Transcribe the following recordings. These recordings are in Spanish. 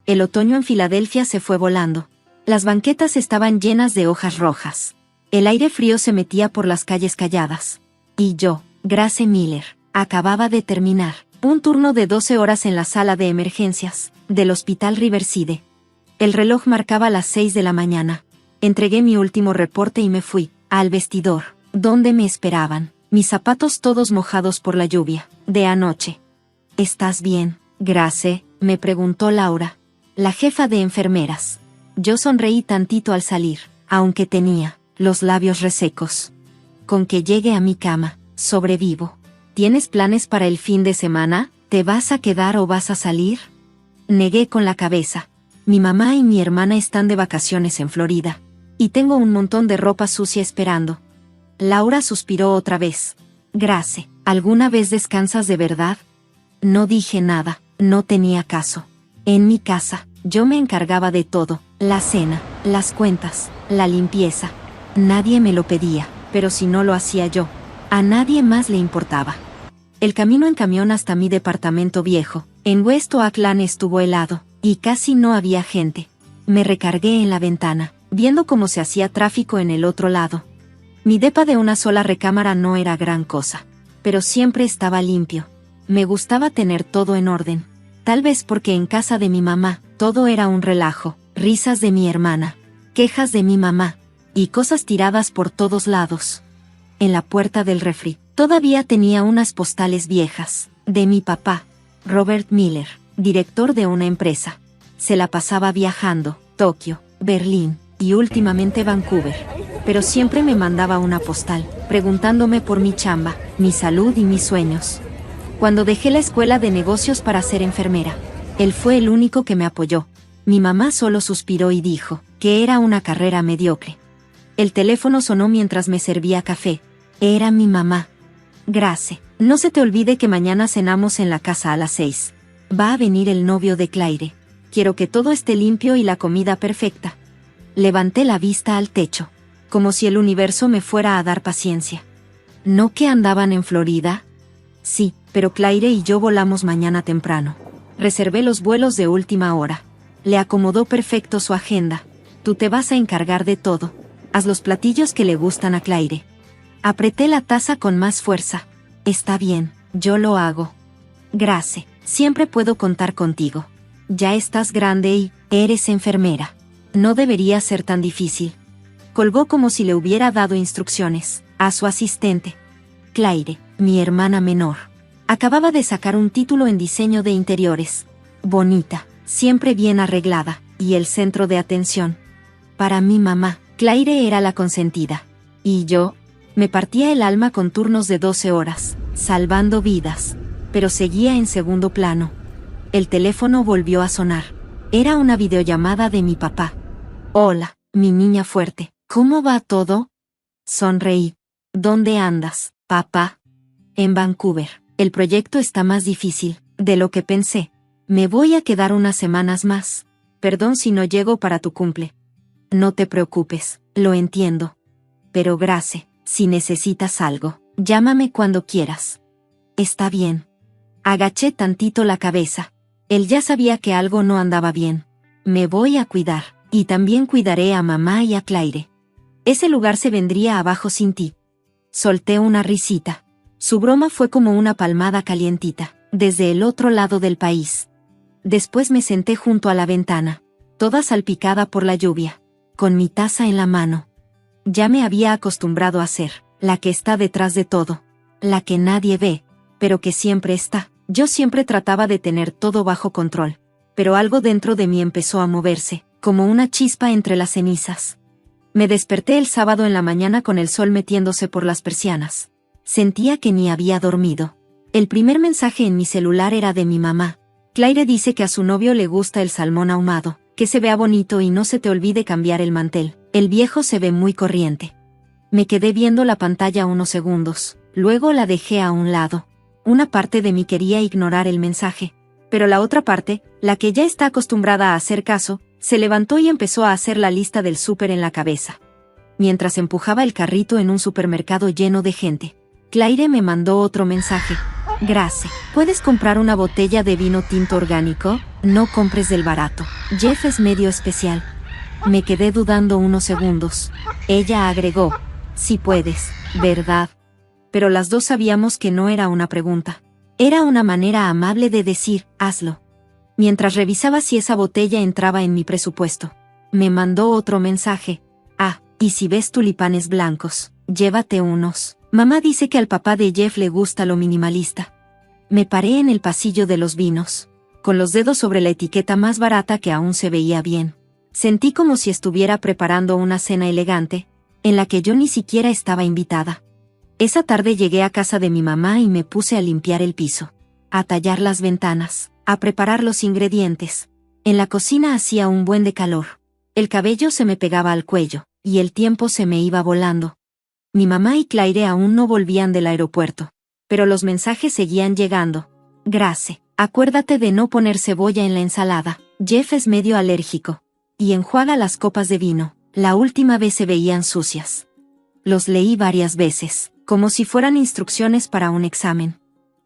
El otoño en Filadelfia se fue volando. Las banquetas estaban llenas de hojas rojas. El aire frío se metía por las calles calladas. Y yo, Grace Miller, acababa de terminar un turno de 12 horas en la sala de emergencias del Hospital Riverside. El reloj marcaba las 6 de la mañana. Entregué mi último reporte y me fui al vestidor, donde me esperaban, mis zapatos todos mojados por la lluvia de anoche. ¿Estás bien, Grace?, me preguntó Laura, la jefa de enfermeras. Yo sonreí tantito al salir, aunque tenía los labios resecos. Con que llegue a mi cama, sobrevivo. ¿Tienes planes para el fin de semana? ¿Te vas a quedar o vas a salir? Negué con la cabeza. Mi mamá y mi hermana están de vacaciones en Florida. Y tengo un montón de ropa sucia esperando. Laura suspiró otra vez. Grace, ¿alguna vez descansas de verdad? No dije nada, no tenía caso. En mi casa, yo me encargaba de todo, la cena, las cuentas, la limpieza. Nadie me lo pedía, pero si no lo hacía yo, a nadie más le importaba. El camino en camión hasta mi departamento viejo, en West Oakland, estuvo helado, y casi no había gente. Me recargué en la ventana, viendo cómo se hacía tráfico en el otro lado. Mi depa de una sola recámara no era gran cosa, pero siempre estaba limpio. Me gustaba tener todo en orden. Tal vez porque en casa de mi mamá, todo era un relajo, risas de mi hermana, quejas de mi mamá, y cosas tiradas por todos lados. En la puerta del refri, todavía tenía unas postales viejas, de mi papá, Robert Miller, director de una empresa. Se la pasaba viajando, Tokio, Berlín, y últimamente Vancouver. Pero siempre me mandaba una postal, preguntándome por mi chamba, mi salud y mis sueños. Cuando dejé la escuela de negocios para ser enfermera, él fue el único que me apoyó. Mi mamá solo suspiró y dijo que era una carrera mediocre. El teléfono sonó mientras me servía café. Era mi mamá. Grace, no se te olvide que mañana cenamos en la casa a las 6. Va a venir el novio de Claire. Quiero que todo esté limpio y la comida perfecta. Levanté la vista al techo, como si el universo me fuera a dar paciencia. ¿No que andaban en Florida? Sí, pero Claire y yo volamos mañana temprano. Reservé los vuelos de última hora. Le acomodó perfecto su agenda. Tú te vas a encargar de todo. Haz los platillos que le gustan a Claire. Apreté la taza con más fuerza. Está bien, yo lo hago. Grace, siempre puedo contar contigo. Ya estás grande y eres enfermera. No debería ser tan difícil. Colgó como si le hubiera dado instrucciones a su asistente. Claire, mi hermana menor, acababa de sacar un título en diseño de interiores. Bonita, siempre bien arreglada, y el centro de atención. Para mi mamá, Claire era la consentida. Y yo, me partía el alma con turnos de 12 horas, salvando vidas. Pero seguía en segundo plano. El teléfono volvió a sonar. Era una videollamada de mi papá. Hola, mi niña fuerte, ¿cómo va todo? Sonreí. ¿Dónde andas, papá? En Vancouver. El proyecto está más difícil de lo que pensé. Me voy a quedar unas semanas más. Perdón si no llego para tu cumple. No te preocupes, lo entiendo. Pero Grace, si necesitas algo, llámame cuando quieras. Está bien. Agaché tantito la cabeza. Él ya sabía que algo no andaba bien. Me voy a cuidar, y también cuidaré a mamá y a Claire. Ese lugar se vendría abajo sin ti. Solté una risita. Su broma fue como una palmada calientita, desde el otro lado del país. Después me senté junto a la ventana, toda salpicada por la lluvia, con mi taza en la mano. Ya me había acostumbrado a ser la que está detrás de todo, la que nadie ve, pero que siempre está. Yo siempre trataba de tener todo bajo control, pero algo dentro de mí empezó a moverse, como una chispa entre las cenizas. Me desperté el sábado en la mañana con el sol metiéndose por las persianas. Sentía que ni había dormido. El primer mensaje en mi celular era de mi mamá. Claire dice que a su novio le gusta el salmón ahumado, que se vea bonito y no se te olvide cambiar el mantel. El viejo se ve muy corriente. Me quedé viendo la pantalla unos segundos, luego la dejé a un lado. Una parte de mí quería ignorar el mensaje, pero la otra parte, la que ya está acostumbrada a hacer caso, se levantó y empezó a hacer la lista del súper en la cabeza. Mientras empujaba el carrito en un supermercado lleno de gente, Claire me mandó otro mensaje. Grace, ¿puedes comprar una botella de vino tinto orgánico? No compres del barato. Jeff es medio especial. Me quedé dudando unos segundos. Ella agregó, sí puedes, ¿verdad? Pero las dos sabíamos que no era una pregunta. Era una manera amable de decir, hazlo. Mientras revisaba si esa botella entraba en mi presupuesto, me mandó otro mensaje. Ah, y si ves tulipanes blancos, llévate unos. Mamá dice que al papá de Jeff le gusta lo minimalista. Me paré en el pasillo de los vinos, con los dedos sobre la etiqueta más barata que aún se veía bien. Sentí como si estuviera preparando una cena elegante, en la que yo ni siquiera estaba invitada. Esa tarde llegué a casa de mi mamá y me puse a limpiar el piso, a tallar las ventanas, a preparar los ingredientes. En la cocina hacía un buen de calor. El cabello se me pegaba al cuello, y el tiempo se me iba volando. Mi mamá y Claire aún no volvían del aeropuerto, pero los mensajes seguían llegando. Grace, acuérdate de no poner cebolla en la ensalada. Jeff es medio alérgico. Y enjuaga las copas de vino. La última vez se veían sucias. Los leí varias veces, como si fueran instrucciones para un examen.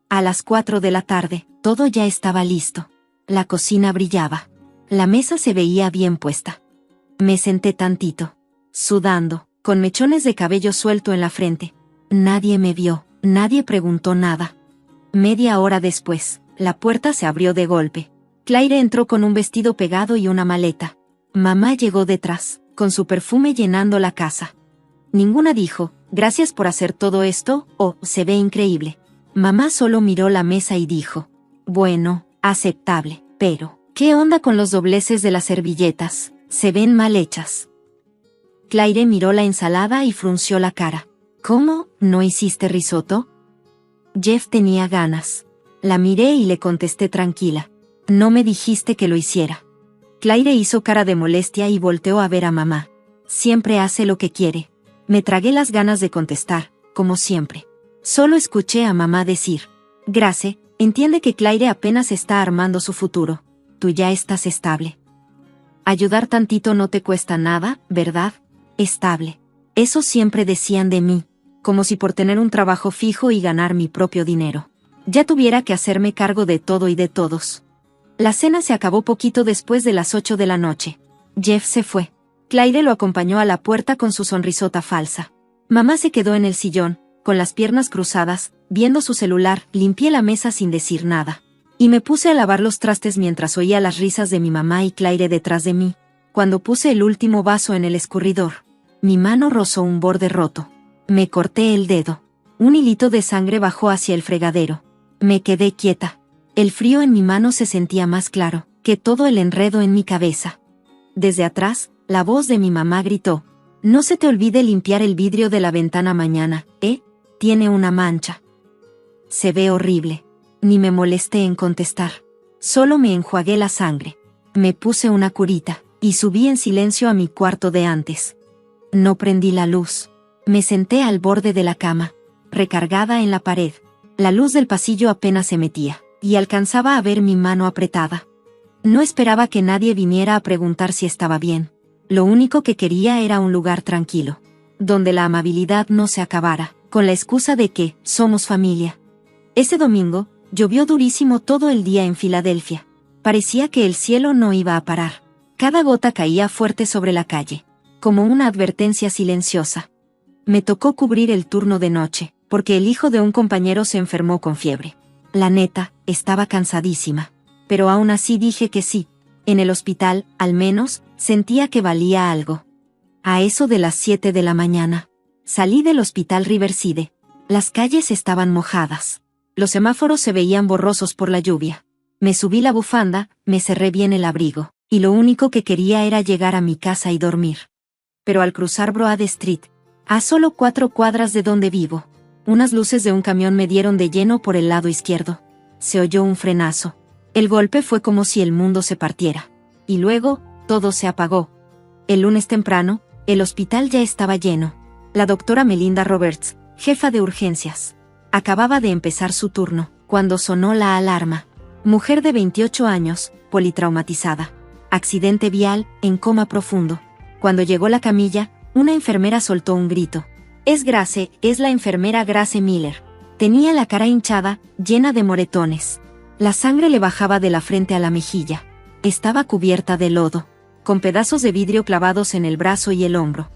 A las 4 de la tarde, todo ya estaba listo. La cocina brillaba. La mesa se veía bien puesta. Me senté tantito, sudando, con mechones de cabello suelto en la frente. Nadie me vio, nadie preguntó nada. Media hora después, la puerta se abrió de golpe. Claire entró con un vestido pegado y una maleta. Mamá llegó detrás, con su perfume llenando la casa. Ninguna dijo, gracias por hacer todo esto, o, se ve increíble. Mamá solo miró la mesa y dijo, bueno, aceptable, pero, ¿qué onda con los dobleces de las servilletas? Se ven mal hechas. Claire miró la ensalada y frunció la cara. ¿Cómo? ¿No hiciste risotto? Jeff tenía ganas. La miré y le contesté tranquila. No me dijiste que lo hiciera. Claire hizo cara de molestia y volteó a ver a mamá. Siempre hace lo que quiere. Me tragué las ganas de contestar, como siempre. Solo escuché a mamá decir, Grace, entiende que Claire apenas está armando su futuro. Tú ya estás estable. Ayudar tantito no te cuesta nada, ¿verdad? Estable. Eso siempre decían de mí, como si por tener un trabajo fijo y ganar mi propio dinero, ya tuviera que hacerme cargo de todo y de todos. La cena se acabó poquito después de las 8 de la noche. Jeff se fue. Claire lo acompañó a la puerta con su sonrisota falsa. Mamá se quedó en el sillón, con las piernas cruzadas, viendo su celular. Limpié la mesa sin decir nada. Y me puse a lavar los trastes mientras oía las risas de mi mamá y Claire detrás de mí. Cuando puse el último vaso en el escurridor, mi mano rozó un borde roto. Me corté el dedo. Un hilito de sangre bajó hacia el fregadero. Me quedé quieta. El frío en mi mano se sentía más claro que todo el enredo en mi cabeza. Desde atrás, la voz de mi mamá gritó, no se te olvide limpiar el vidrio de la ventana mañana, ¿eh? Tiene una mancha. Se ve horrible. Ni me molesté en contestar. Solo me enjuagué la sangre. Me puse una curita y subí en silencio a mi cuarto de antes. No prendí la luz. Me senté al borde de la cama, recargada en la pared. La luz del pasillo apenas se metía, y alcanzaba a ver mi mano apretada. No esperaba que nadie viniera a preguntar si estaba bien. Lo único que quería era un lugar tranquilo, donde la amabilidad no se acabara, con la excusa de que somos familia. Ese domingo, llovió durísimo todo el día en Filadelfia. Parecía que el cielo no iba a parar. Cada gota caía fuerte sobre la calle, como una advertencia silenciosa. Me tocó cubrir el turno de noche, porque el hijo de un compañero se enfermó con fiebre. La neta, estaba cansadísima. Pero aún así dije que sí. En el hospital, al menos, sentía que valía algo. A eso de las 7 de la mañana, salí del hospital Riverside. Las calles estaban mojadas. Los semáforos se veían borrosos por la lluvia. Me subí la bufanda, me cerré bien el abrigo, y lo único que quería era llegar a mi casa y dormir. Pero al cruzar Broad Street, a solo 4 cuadras de donde vivo, unas luces de un camión me dieron de lleno por el lado izquierdo. Se oyó un frenazo. El golpe fue como si el mundo se partiera. Y luego, todo se apagó. El lunes temprano, el hospital ya estaba lleno. La doctora Melinda Roberts, jefa de urgencias, acababa de empezar su turno, cuando sonó la alarma. Mujer de 28 años, politraumatizada. Accidente vial, en coma profundo. Cuando llegó la camilla, una enfermera soltó un grito. Es Grace, es la enfermera Grace Miller. Tenía la cara hinchada, llena de moretones. La sangre le bajaba de la frente a la mejilla. Estaba cubierta de lodo, con pedazos de vidrio clavados en el brazo y el hombro.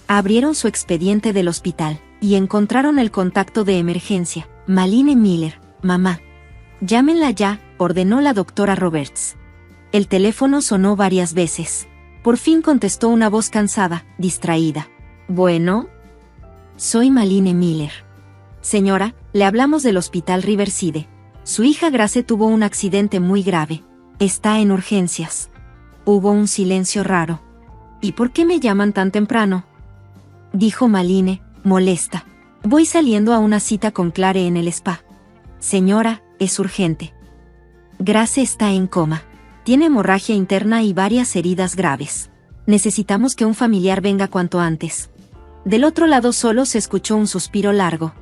Abrieron su expediente del hospital y encontraron el contacto de emergencia. Malene Miller, mamá. Llámenla ya, ordenó la doctora Roberts. El teléfono sonó varias veces. Por fin contestó una voz cansada, distraída. Bueno. Soy Malene Miller. Señora, le hablamos del hospital Riverside. Su hija Grace tuvo un accidente muy grave. Está en urgencias. Hubo un silencio raro. ¿Y por qué me llaman tan temprano?, dijo Malene, molesta. Voy saliendo a una cita con Clare en el spa. Señora, es urgente. Grace está en coma. Tiene hemorragia interna y varias heridas graves. Necesitamos que un familiar venga cuanto antes. Del otro lado solo se escuchó un suspiro largo.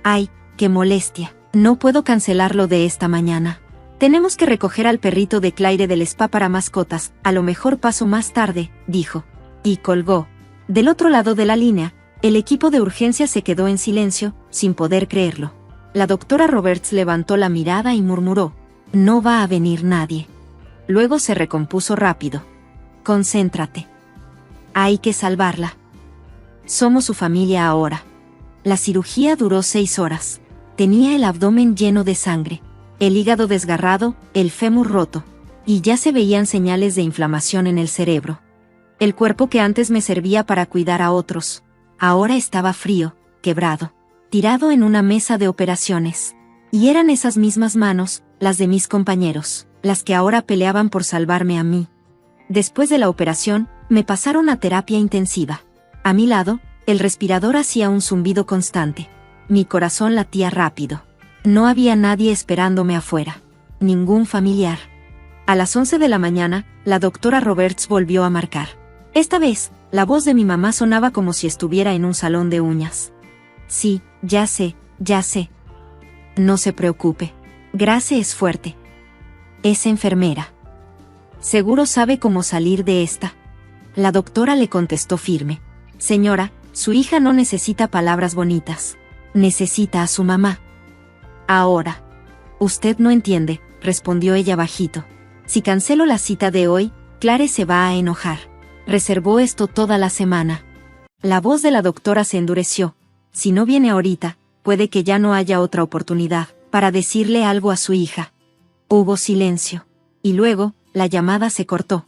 Ay, qué molestia. No puedo cancelarlo de esta mañana. Tenemos que recoger al perrito de Claire del spa para mascotas. A lo mejor paso más tarde, dijo. Y colgó. Del otro lado de la línea, el equipo de urgencia se quedó en silencio, sin poder creerlo. La doctora Roberts levantó la mirada y murmuró. No va a venir nadie. Luego se recompuso rápido. Concéntrate. Hay que salvarla. Somos su familia ahora. La cirugía duró 6 horas. Tenía el abdomen lleno de sangre, el hígado desgarrado, el fémur roto, y ya se veían señales de inflamación en el cerebro. El cuerpo que antes me servía para cuidar a otros, ahora estaba frío, quebrado, tirado en una mesa de operaciones. Y eran esas mismas manos, las de mis compañeros, las que ahora peleaban por salvarme a mí. Después de la operación, me pasaron a terapia intensiva. A mi lado, el respirador hacía un zumbido constante. Mi corazón latía rápido. No había nadie esperándome afuera. Ningún familiar. A las 11 de la mañana, la doctora Roberts volvió a marcar. Esta vez, la voz de mi mamá sonaba como si estuviera en un salón de uñas. Sí, ya sé, ya sé. No se preocupe. Grace es fuerte. Es enfermera. Seguro sabe cómo salir de esta. La doctora le contestó firme. Señora, su hija no necesita palabras bonitas. Necesita a su mamá. Ahora. Usted no entiende, respondió ella bajito. Si cancelo la cita de hoy, Clare se va a enojar. Reservó esto toda la semana. La voz de la doctora se endureció. Si no viene ahorita, puede que ya no haya otra oportunidad para decirle algo a su hija. Hubo silencio. Y luego, la llamada se cortó.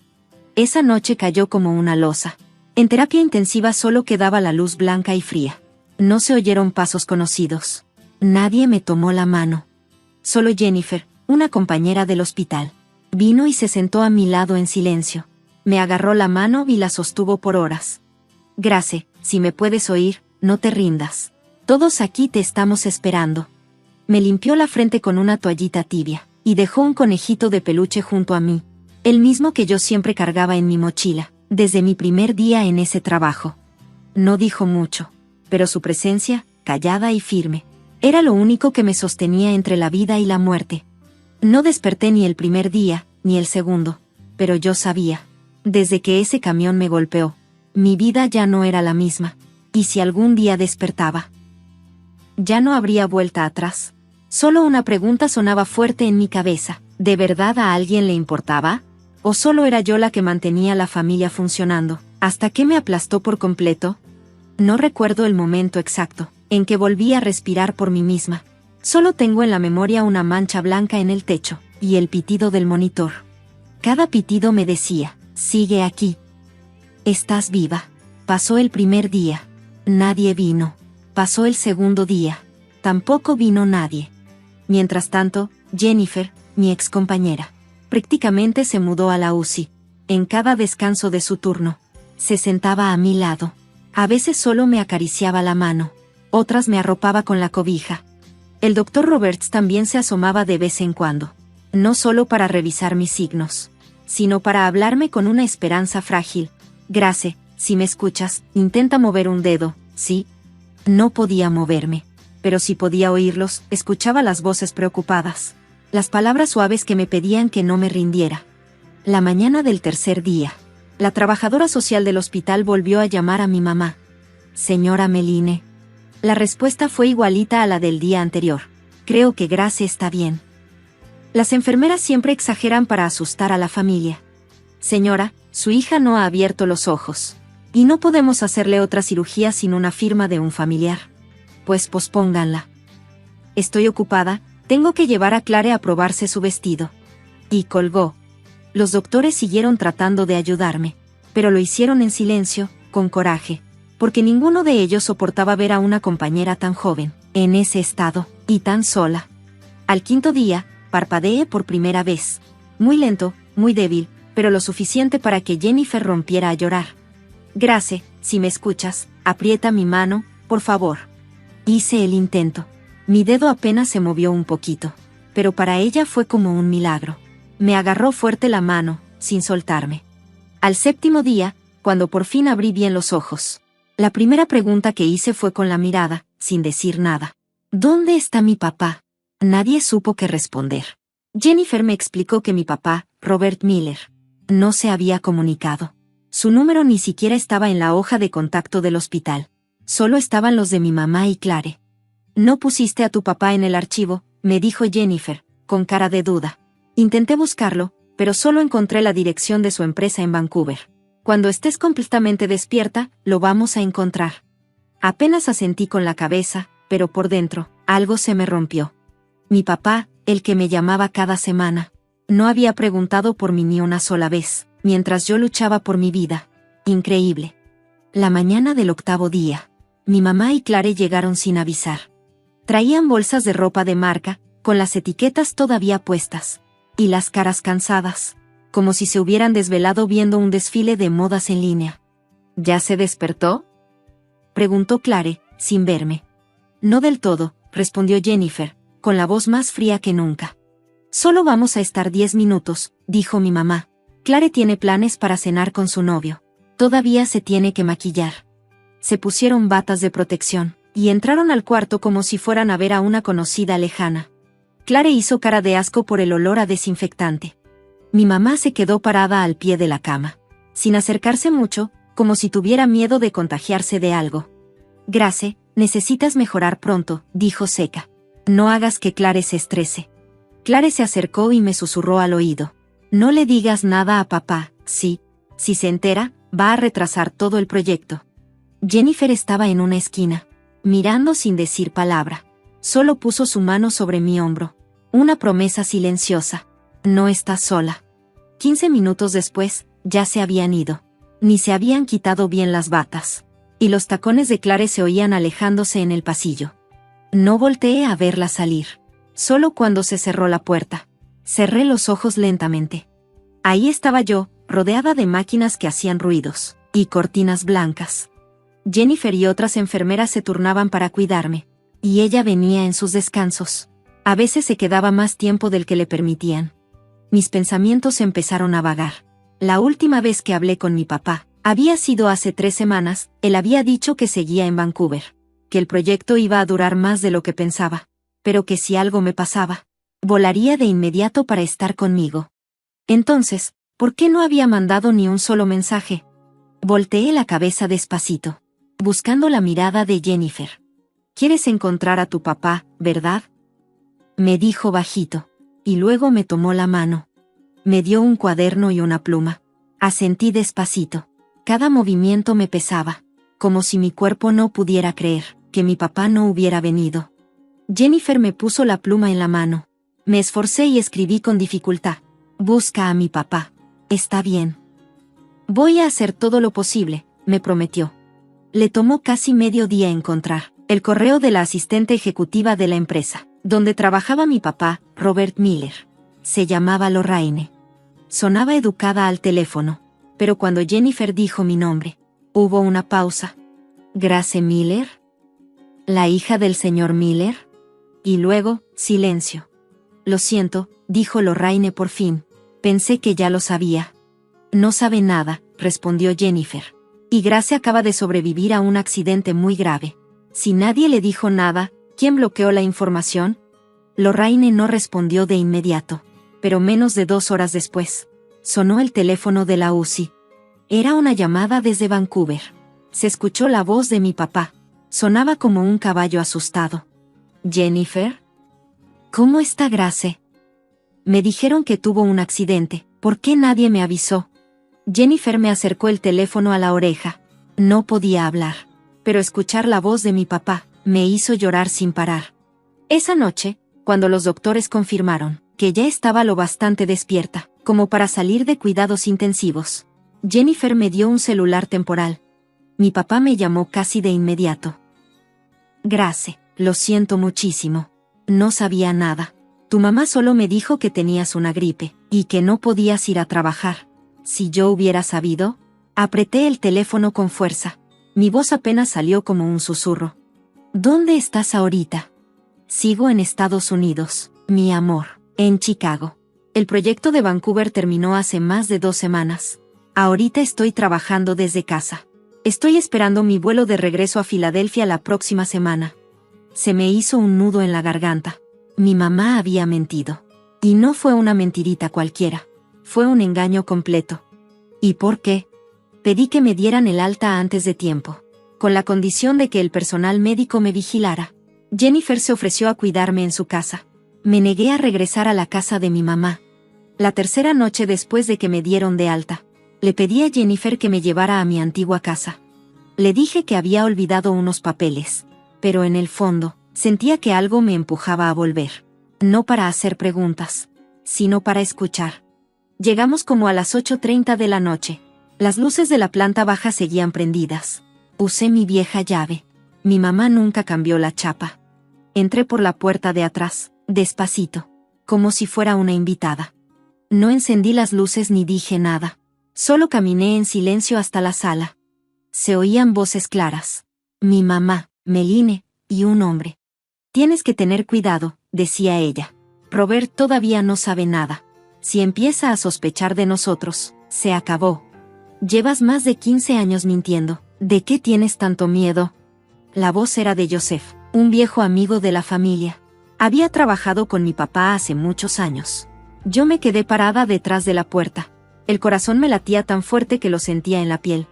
Esa noche cayó como una losa. En terapia intensiva solo quedaba la luz blanca y fría. No se oyeron pasos conocidos. Nadie me tomó la mano. Solo Jennifer, una compañera del hospital, vino y se sentó a mi lado en silencio. Me agarró la mano y la sostuvo por horas. Grace, si me puedes oír, no te rindas. Todos aquí te estamos esperando. Me limpió la frente con una toallita tibia, y dejó un conejito de peluche junto a mí, el mismo que yo siempre cargaba en mi mochila, desde mi primer día en ese trabajo. No dijo mucho, pero su presencia, callada y firme, era lo único que me sostenía entre la vida y la muerte. No desperté ni el primer día, ni el segundo, pero yo sabía, desde que ese camión me golpeó, mi vida ya no era la misma, y si algún día despertaba, ya no habría vuelta atrás. Solo una pregunta sonaba fuerte en mi cabeza. ¿De verdad a alguien le importaba? ¿O solo era yo la que mantenía la familia funcionando, hasta que me aplastó por completo? No recuerdo el momento exacto en que volví a respirar por mí misma. Solo tengo en la memoria una mancha blanca en el techo, y el pitido del monitor. Cada pitido me decía, sigue aquí. Estás viva. Pasó el primer día. Nadie vino. Pasó el segundo día. Tampoco vino nadie. Mientras tanto, Jennifer, mi excompañera, prácticamente se mudó a la UCI. En cada descanso de su turno, se sentaba a mi lado. A veces solo me acariciaba la mano. Otras me arropaba con la cobija. El doctor Roberts también se asomaba de vez en cuando. No solo para revisar mis signos, sino para hablarme con una esperanza frágil. Grace, si me escuchas, intenta mover un dedo, ¿sí? No podía moverme, pero si podía oírlos, escuchaba las voces preocupadas, las palabras suaves que me pedían que no me rindiera. La mañana del tercer día, la trabajadora social del hospital volvió a llamar a mi mamá. Señora Malene. La respuesta fue igualita a la del día anterior. Creo que Grace está bien. Las enfermeras siempre exageran para asustar a la familia. Señora, su hija no ha abierto los ojos. Y no podemos hacerle otra cirugía sin una firma de un familiar. Pues pospónganla. Estoy ocupada, tengo que llevar a Clare a probarse su vestido. Y colgó. Los doctores siguieron tratando de ayudarme, pero lo hicieron en silencio, con coraje, porque ninguno de ellos soportaba ver a una compañera tan joven, en ese estado, y tan sola. Al quinto día, parpadeé por primera vez. Muy lento, muy débil, pero lo suficiente para que Jennifer rompiera a llorar. Grace, si me escuchas, aprieta mi mano, por favor. Hice el intento. Mi dedo apenas se movió un poquito, pero para ella fue como un milagro. Me agarró fuerte la mano, sin soltarme. Al séptimo día, cuando por fin abrí bien los ojos, la primera pregunta que hice fue con la mirada, sin decir nada. ¿Dónde está mi papá? Nadie supo qué responder. Jennifer me explicó que mi papá, Robert Miller, no se había comunicado. Su número ni siquiera estaba en la hoja de contacto del hospital. Solo estaban los de mi mamá y Clare. No pusiste a tu papá en el archivo, me dijo Jennifer, con cara de duda. Intenté buscarlo, pero solo encontré la dirección de su empresa en Vancouver. Cuando estés completamente despierta, lo vamos a encontrar. Apenas asentí con la cabeza, pero por dentro, algo se me rompió. Mi papá, el que me llamaba cada semana, no había preguntado por mí ni una sola vez, mientras yo luchaba por mi vida. Increíble. La mañana del octavo día, mi mamá y Clare llegaron sin avisar. Traían bolsas de ropa de marca, con las etiquetas todavía puestas, y las caras cansadas, como si se hubieran desvelado viendo un desfile de modas en línea. ¿Ya se despertó?, preguntó Clare, sin verme. No del todo, respondió Jennifer, con la voz más fría que nunca. Solo vamos a estar 10 minutos, dijo mi mamá. Clare tiene planes para cenar con su novio. Todavía se tiene que maquillar. Se pusieron batas de protección, y entraron al cuarto como si fueran a ver a una conocida lejana. Clare hizo cara de asco por el olor a desinfectante. Mi mamá se quedó parada al pie de la cama, sin acercarse mucho, como si tuviera miedo de contagiarse de algo. Grace, necesitas mejorar pronto, dijo seca. No hagas que Clare se estrese. Clare se acercó y me susurró al oído. No le digas nada a papá, sí. Si se entera, va a retrasar todo el proyecto. Jennifer estaba en una esquina, mirando sin decir palabra. Solo puso su mano sobre mi hombro. Una promesa silenciosa. No estás sola. 15 minutos después, ya se habían ido. Ni se habían quitado bien las batas. Y los tacones de Clare se oían alejándose en el pasillo. No volteé a verla salir. Solo cuando se cerró la puerta. Cerré los ojos lentamente. Ahí estaba yo, rodeada de máquinas que hacían ruidos, y cortinas blancas. Jennifer y otras enfermeras se turnaban para cuidarme, y ella venía en sus descansos. A veces se quedaba más tiempo del que le permitían. Mis pensamientos empezaron a vagar. La última vez que hablé con mi papá, había sido hace 3 semanas, él había dicho que seguía en Vancouver, que el proyecto iba a durar más de lo que pensaba, pero que si algo me pasaba, volaría de inmediato para estar conmigo. Entonces, ¿por qué no había mandado ni un solo mensaje? Volteé la cabeza despacito, buscando la mirada de Jennifer. ¿Quieres encontrar a tu papá, verdad?, me dijo bajito, y luego me tomó la mano. Me dio un cuaderno y una pluma. Asentí despacito. Cada movimiento me pesaba, como si mi cuerpo no pudiera creer que mi papá no hubiera venido. Jennifer me puso la pluma en la mano. Me esforcé y escribí con dificultad. Busca a mi papá. Está bien. Voy a hacer todo lo posible, me prometió. Le tomó casi medio día encontrar el correo de la asistente ejecutiva de la empresa, donde trabajaba mi papá, Robert Miller. Se llamaba Lorraine. Sonaba educada al teléfono, pero cuando Jennifer dijo mi nombre, hubo una pausa. ¿Grace Miller? ¿La hija del señor Miller? Y luego, silencio. Lo siento, dijo Lorraine por fin. Pensé que ya lo sabía. No sabe nada, respondió Jennifer. Y Grace acaba de sobrevivir a un accidente muy grave. Si nadie le dijo nada, ¿quién bloqueó la información? Lorraine no respondió de inmediato, pero menos de 2 horas después, sonó el teléfono de la UCI. Era una llamada desde Vancouver. Se escuchó la voz de mi papá. Sonaba como un caballo asustado. «Jennifer, ¿cómo está Grace?» Me dijeron que tuvo un accidente. ¿Por qué nadie me avisó? Jennifer me acercó el teléfono a la oreja. No podía hablar, pero escuchar la voz de mi papá me hizo llorar sin parar. Esa noche, cuando los doctores confirmaron que ya estaba lo bastante despierta como para salir de cuidados intensivos, Jennifer me dio un celular temporal. Mi papá me llamó casi de inmediato. «Grace, lo siento muchísimo. No sabía nada. Tu mamá solo me dijo que tenías una gripe y que no podías ir a trabajar. Si yo hubiera sabido...». Apreté el teléfono con fuerza. Mi voz apenas salió como un susurro. «¿Dónde estás ahorita?» «Sigo en Estados Unidos, mi amor, en Chicago. El proyecto de Vancouver terminó hace más de 2 semanas. Ahorita estoy trabajando desde casa. Estoy esperando mi vuelo de regreso a Filadelfia la próxima semana». Se me hizo un nudo en la garganta. Mi mamá había mentido. Y no fue una mentirita cualquiera. Fue un engaño completo. ¿Y por qué? Pedí que me dieran el alta antes de tiempo, con la condición de que el personal médico me vigilara. Jennifer se ofreció a cuidarme en su casa. Me negué a regresar a la casa de mi mamá. La tercera noche después de que me dieron de alta, le pedí a Jennifer que me llevara a mi antigua casa. Le dije que había olvidado unos papeles, pero en el fondo, sentía que algo me empujaba a volver. No para hacer preguntas, sino para escuchar. Llegamos como a las 8:30 de la noche. Las luces de la planta baja seguían prendidas. Usé mi vieja llave. Mi mamá nunca cambió la chapa. Entré por la puerta de atrás, despacito, como si fuera una invitada. No encendí las luces ni dije nada. Solo caminé en silencio hasta la sala. Se oían voces claras. Mi mamá, Meline, y un hombre. «Tienes que tener cuidado», decía ella. «Robert todavía no sabe nada. Si empieza a sospechar de nosotros, se acabó. Llevas más de 15 años mintiendo. ¿De qué tienes tanto miedo?» La voz era de Joseph, un viejo amigo de la familia. Había trabajado con mi papá hace muchos años. Yo me quedé parada detrás de la puerta. El corazón me latía tan fuerte que lo sentía en la piel.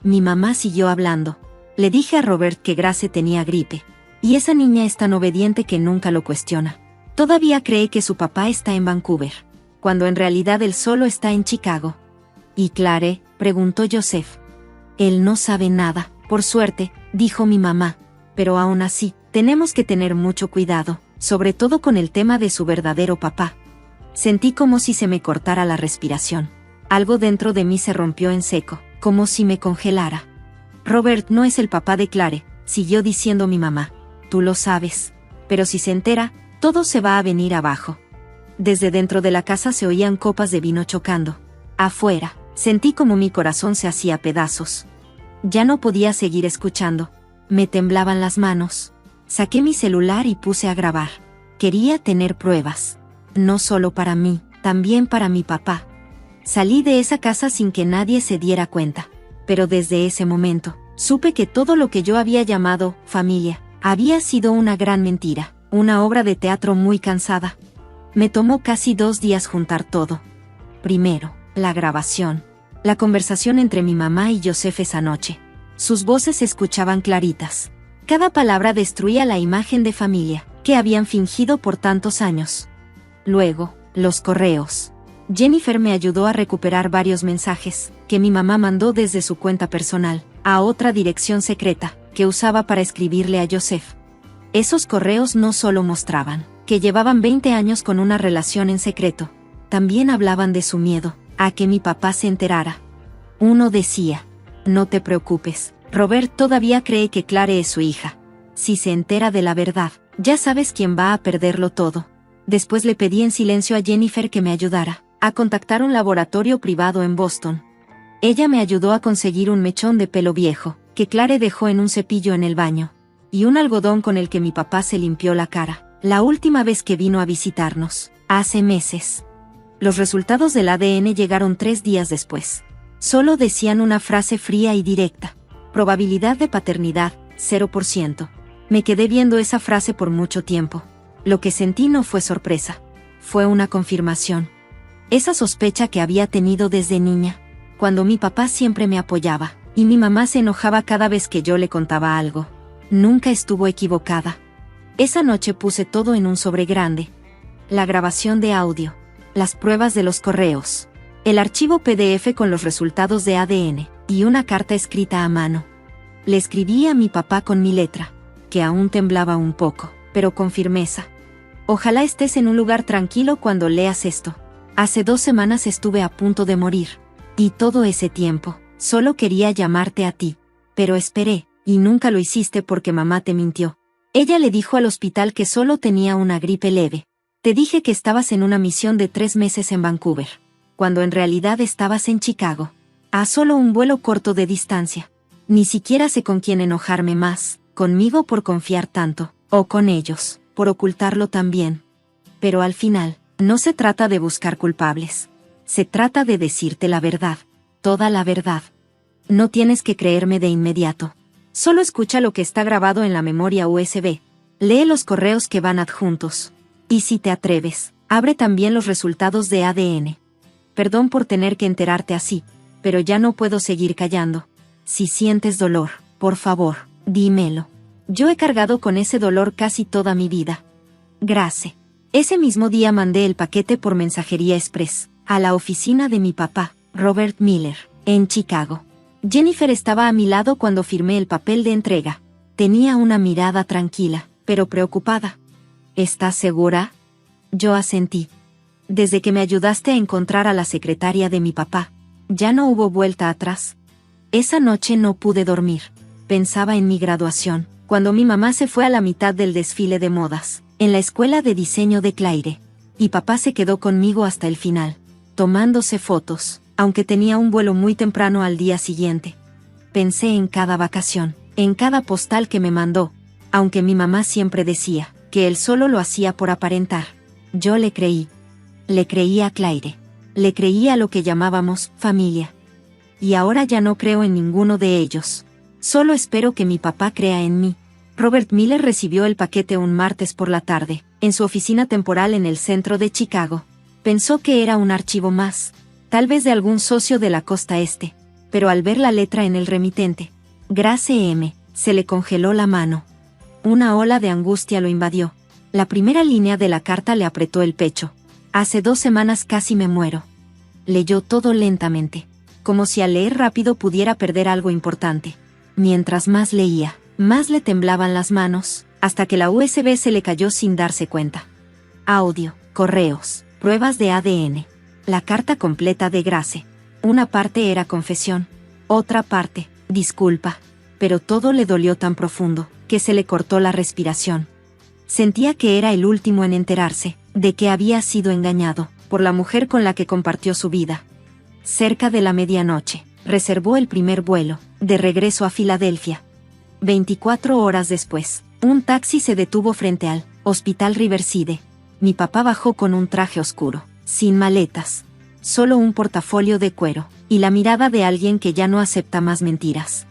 Mi mamá siguió hablando. Le dije a Robert que Grace tenía gripe. Y esa niña es tan obediente que nunca lo cuestiona. Todavía cree que su papá está en Vancouver, cuando en realidad él solo está en Chicago. «¿Y Clare?», preguntó Joseph. «Él no sabe nada, por suerte», dijo mi mamá. «Pero aún así, tenemos que tener mucho cuidado, sobre todo con el tema de su verdadero papá». Sentí como si se me cortara la respiración. Algo dentro de mí se rompió en seco, como si me congelara. «Robert no es el papá de Clare», siguió diciendo mi mamá. «Tú lo sabes. Pero si se entera, todo se va a venir abajo». Desde dentro de la casa se oían copas de vino chocando. Afuera, sentí como mi corazón se hacía pedazos. Ya no podía seguir escuchando. Me temblaban las manos. Saqué mi celular y puse a grabar. Quería tener pruebas. No solo para mí, también para mi papá. Salí de esa casa sin que nadie se diera cuenta. Pero desde ese momento, supe que todo lo que yo había llamado familia había sido una gran mentira, una obra de teatro muy cansada. Me tomó casi 2 días juntar todo. Primero, la grabación. La conversación entre mi mamá y Joseph esa noche. Sus voces se escuchaban claritas. Cada palabra destruía la imagen de familia que habían fingido por tantos años. Luego, los correos. Jennifer me ayudó a recuperar varios mensajes que mi mamá mandó desde su cuenta personal a otra dirección secreta que usaba para escribirle a Joseph. Esos correos no solo mostraban que llevaban 20 años con una relación en secreto, también hablaban de su miedo a que mi papá se enterara. Uno decía: «No te preocupes, Robert todavía cree que Clare es su hija. Si se entera de la verdad, ya sabes quién va a perderlo todo». Después le pedí en silencio a Jennifer que me ayudara a contactar un laboratorio privado en Boston. Ella me ayudó a conseguir un mechón de pelo viejo que Clare dejó en un cepillo en el baño, y un algodón con el que mi papá se limpió la cara la última vez que vino a visitarnos, hace meses. Los resultados del ADN llegaron 3 días después. Solo decían una frase fría y directa: probabilidad de paternidad, 0%. Me quedé viendo esa frase por mucho tiempo. Lo que sentí no fue sorpresa. Fue una confirmación. Esa sospecha que había tenido desde niña, cuando mi papá siempre me apoyaba, y mi mamá se enojaba cada vez que yo le contaba algo. Nunca estuvo equivocada. Esa noche puse todo en un sobre grande. La grabación de audio, las pruebas de los correos, el archivo PDF con los resultados de ADN, y una carta escrita a mano. Le escribí a mi papá con mi letra, que aún temblaba un poco, pero con firmeza. Ojalá estés en un lugar tranquilo cuando leas esto. Hace 2 semanas estuve a punto de morir. Y todo ese tiempo, solo quería llamarte a ti. Pero esperé, y nunca lo hiciste porque mamá te mintió. Ella le dijo al hospital que solo tenía una gripe leve. Te dije que estabas en una misión de 3 meses en Vancouver, cuando en realidad estabas en Chicago. A solo un vuelo corto de distancia. Ni siquiera sé con quién enojarme más, conmigo por confiar tanto, o con ellos, por ocultarlo también. Pero al final, no se trata de buscar culpables. Se trata de decirte la verdad, toda la verdad. No tienes que creerme de inmediato. Solo escucha lo que está grabado en la memoria USB. Lee los correos que van adjuntos. Y si te atreves, abre también los resultados de ADN. Perdón por tener que enterarte así, pero ya no puedo seguir callando. Si sientes dolor, por favor, dímelo. Yo he cargado con ese dolor casi toda mi vida. Grace. Ese mismo día mandé el paquete por mensajería express, a la oficina de mi papá, Robert Miller, en Chicago. Jennifer estaba a mi lado cuando firmé el papel de entrega. Tenía una mirada tranquila, pero preocupada. ¿Estás segura? Yo asentí. Desde que me ayudaste a encontrar a la secretaria de mi papá, ya no hubo vuelta atrás. Esa noche no pude dormir. Pensaba en mi graduación, cuando mi mamá se fue a la mitad del desfile de modas, en la escuela de diseño de Claire. Y papá se quedó conmigo hasta el final, tomándose fotos, aunque tenía un vuelo muy temprano al día siguiente. Pensé en cada vacación, en cada postal que me mandó, aunque mi mamá siempre decía que él solo lo hacía por aparentar. Yo le creí. Le creí a Claire. Le creí a lo que llamábamos familia. Y ahora ya no creo en ninguno de ellos. Solo espero que mi papá crea en mí. Robert Miller recibió el paquete un martes por la tarde, en su oficina temporal en el centro de Chicago. Pensó que era un archivo más, tal vez de algún socio de la costa este, pero al ver la letra en el remitente, Grace M., se le congeló la mano. Una ola de angustia lo invadió. La primera línea de la carta le apretó el pecho. Hace 2 semanas casi me muero. Leyó todo lentamente, como si al leer rápido pudiera perder algo importante. Mientras más leía, más le temblaban las manos, hasta que la USB se le cayó sin darse cuenta. Audio, correos, pruebas de ADN. La carta completa de Grace. Una parte era confesión. Otra parte, disculpa. Pero todo le dolió tan profundo, que se le cortó la respiración. Sentía que era el último en enterarse, de que había sido engañado, por la mujer con la que compartió su vida. Cerca de la medianoche, reservó el primer vuelo, de regreso a Filadelfia. 24 horas después, un taxi se detuvo frente al Hospital Riverside. Mi papá bajó con un traje oscuro, sin maletas, solo un portafolio de cuero, y la mirada de alguien que ya no acepta más mentiras.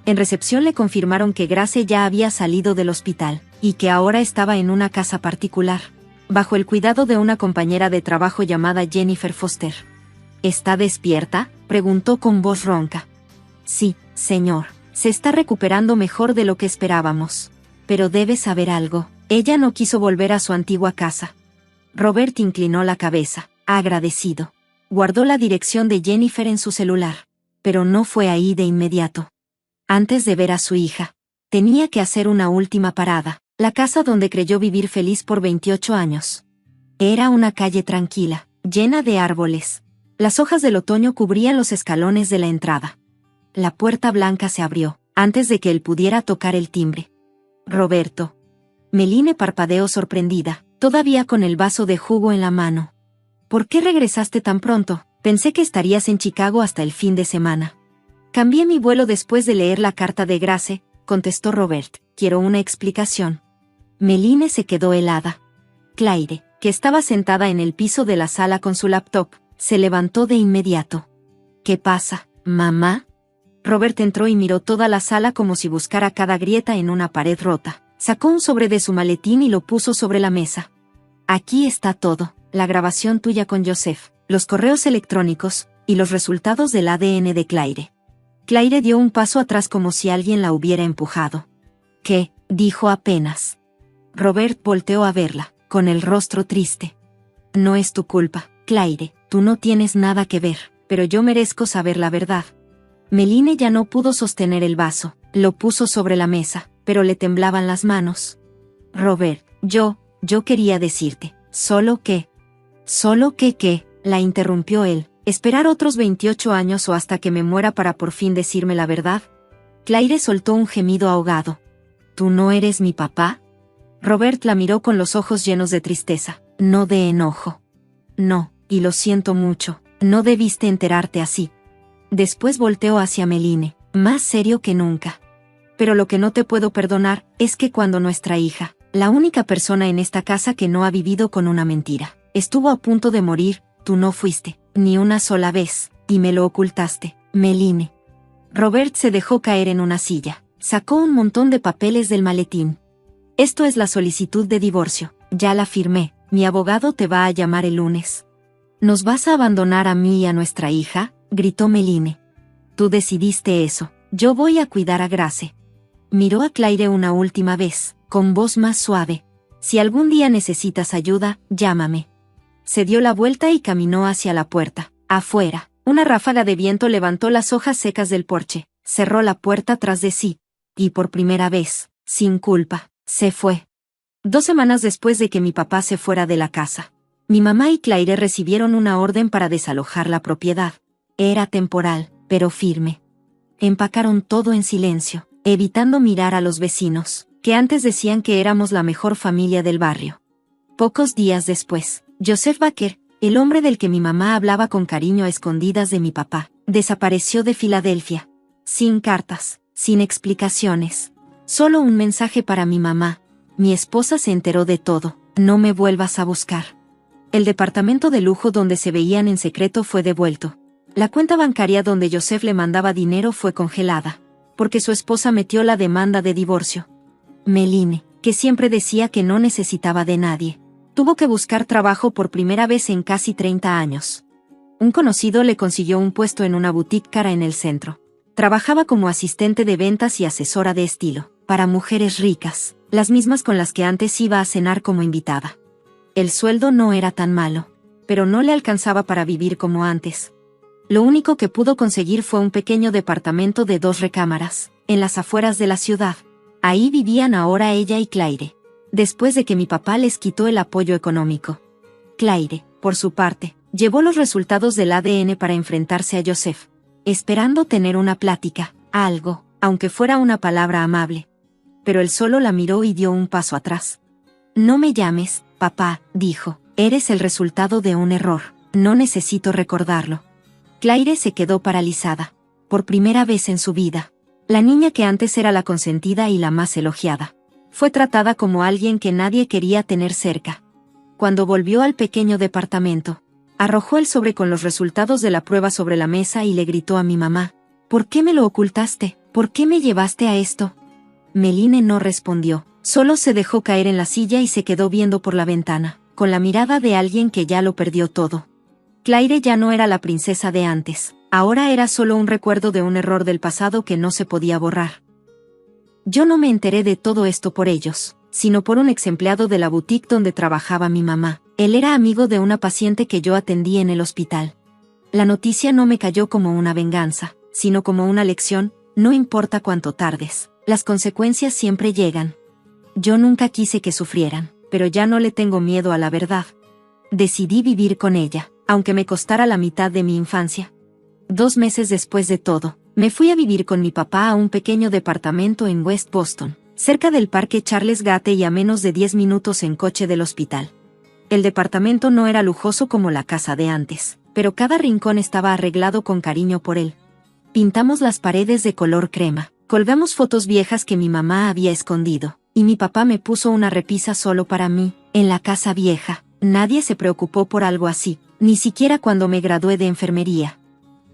En recepción le confirmaron que Grace ya había salido del hospital, y que ahora estaba en una casa particular, bajo el cuidado de una compañera de trabajo llamada Jennifer Foster. ¿Está despierta?, preguntó con voz ronca. Sí, señor, se está recuperando mejor de lo que esperábamos. Pero debe saber algo, ella no quiso volver a su antigua casa. Robert inclinó la cabeza, agradecido. Guardó la dirección de Jennifer en su celular, pero no fue ahí de inmediato. Antes de ver a su hija, tenía que hacer una última parada, la casa donde creyó vivir feliz por 28 años. Era una calle tranquila, llena de árboles. Las hojas del otoño cubrían los escalones de la entrada. La puerta blanca se abrió, antes de que él pudiera tocar el timbre. Roberto. Meline parpadeó sorprendida, todavía con el vaso de jugo en la mano. ¿Por qué regresaste tan pronto? Pensé que estarías en Chicago hasta el fin de semana. Cambié mi vuelo después de leer la carta de Grace, contestó Robert. Quiero una explicación. Meline se quedó helada. Claire, que estaba sentada en el piso de la sala con su laptop, se levantó de inmediato. ¿Qué pasa, mamá? Robert entró y miró toda la sala como si buscara cada grieta en una pared rota. Sacó un sobre de su maletín y lo puso sobre la mesa. Aquí está todo, la grabación tuya con Joseph, los correos electrónicos, y los resultados del ADN de Claire. Claire dio un paso atrás como si alguien la hubiera empujado. ¿Qué?, dijo apenas. Robert volteó a verla, con el rostro triste. No es tu culpa, Claire, tú no tienes nada que ver, pero yo merezco saber la verdad. Méline ya no pudo sostener el vaso, lo puso sobre la mesa, pero le temblaban las manos. Robert, yo quería decirte, solo que, la interrumpió él, esperar otros 28 años o hasta que me muera para por fin decirme la verdad. Claire soltó un gemido ahogado. ¿Tú no eres mi papá? Robert la miró con los ojos llenos de tristeza, no de enojo. No, y lo siento mucho, no debiste enterarte así. Después volteó hacia Méline, más serio que nunca. Pero lo que no te puedo perdonar es que cuando nuestra hija, la única persona en esta casa que no ha vivido con una mentira, estuvo a punto de morir, tú no fuiste, ni una sola vez, y me lo ocultaste, Méline. Robert se dejó caer en una silla, sacó un montón de papeles del maletín. Esto es la solicitud de divorcio, ya la firmé, mi abogado te va a llamar el lunes. ¿Nos vas a abandonar a mí y a nuestra hija?, gritó Méline. Tú decidiste eso, yo voy a cuidar a Grace. Miró a Claire una última vez, con voz más suave. Si algún día necesitas ayuda, llámame. Se dio la vuelta y caminó hacia la puerta. Afuera, una ráfaga de viento levantó las hojas secas del porche, cerró la puerta tras de sí, y por primera vez, sin culpa, se fue. 2 semanas después de que mi papá se fuera de la casa, mi mamá y Claire recibieron una orden para desalojar la propiedad. Era temporal, pero firme. Empacaron todo en silencio, evitando mirar a los vecinos, que antes decían que éramos la mejor familia del barrio. Pocos días después, Joseph Baker, el hombre del que mi mamá hablaba con cariño a escondidas de mi papá, desapareció de Filadelfia. Sin cartas, sin explicaciones. Solo un mensaje para mi mamá. Mi esposa se enteró de todo, no me vuelvas a buscar. El departamento de lujo donde se veían en secreto fue devuelto. La cuenta bancaria donde Joseph le mandaba dinero fue congelada, porque su esposa metió la demanda de divorcio. Méline, que siempre decía que no necesitaba de nadie, tuvo que buscar trabajo por primera vez en casi 30 años. Un conocido le consiguió un puesto en una boutique cara en el centro. Trabajaba como asistente de ventas y asesora de estilo, para mujeres ricas, las mismas con las que antes iba a cenar como invitada. El sueldo no era tan malo, pero no le alcanzaba para vivir como antes. Lo único que pudo conseguir fue un pequeño departamento de 2 recámaras, en las afueras de la ciudad. Ahí vivían ahora ella y Claire, después de que mi papá les quitó el apoyo económico. Claire, por su parte, llevó los resultados del ADN para enfrentarse a Joseph, esperando tener una plática, algo, aunque fuera una palabra amable. Pero él solo la miró y dio un paso atrás. No me llames, papá, dijo, eres el resultado de un error, no necesito recordarlo. Claire se quedó paralizada. Por primera vez en su vida, la niña que antes era la consentida y la más elogiada, fue tratada como alguien que nadie quería tener cerca. Cuando volvió al pequeño departamento, arrojó el sobre con los resultados de la prueba sobre la mesa y le gritó a mi mamá, ¿por qué me lo ocultaste? ¿Por qué me llevaste a esto? Méline no respondió, solo se dejó caer en la silla y se quedó viendo por la ventana, con la mirada de alguien que ya lo perdió todo. Claire ya no era la princesa de antes, ahora era solo un recuerdo de un error del pasado que no se podía borrar. Yo no me enteré de todo esto por ellos, sino por un ex empleado de la boutique donde trabajaba mi mamá. Él era amigo de una paciente que yo atendí en el hospital. La noticia no me cayó como una venganza, sino como una lección, no importa cuánto tardes, las consecuencias siempre llegan. Yo nunca quise que sufrieran, pero ya no le tengo miedo a la verdad. Decidí vivir con ella, aunque me costara la mitad de mi infancia. 2 meses después de todo, me fui a vivir con mi papá a un pequeño departamento en West Boston, cerca del parque Charles Gate y a menos de 10 minutos en coche del hospital. El departamento no era lujoso como la casa de antes, pero cada rincón estaba arreglado con cariño por él. Pintamos las paredes de color crema, colgamos fotos viejas que mi mamá había escondido, y mi papá me puso una repisa solo para mí, en la casa vieja. Nadie se preocupó por algo así, ni siquiera cuando me gradué de enfermería.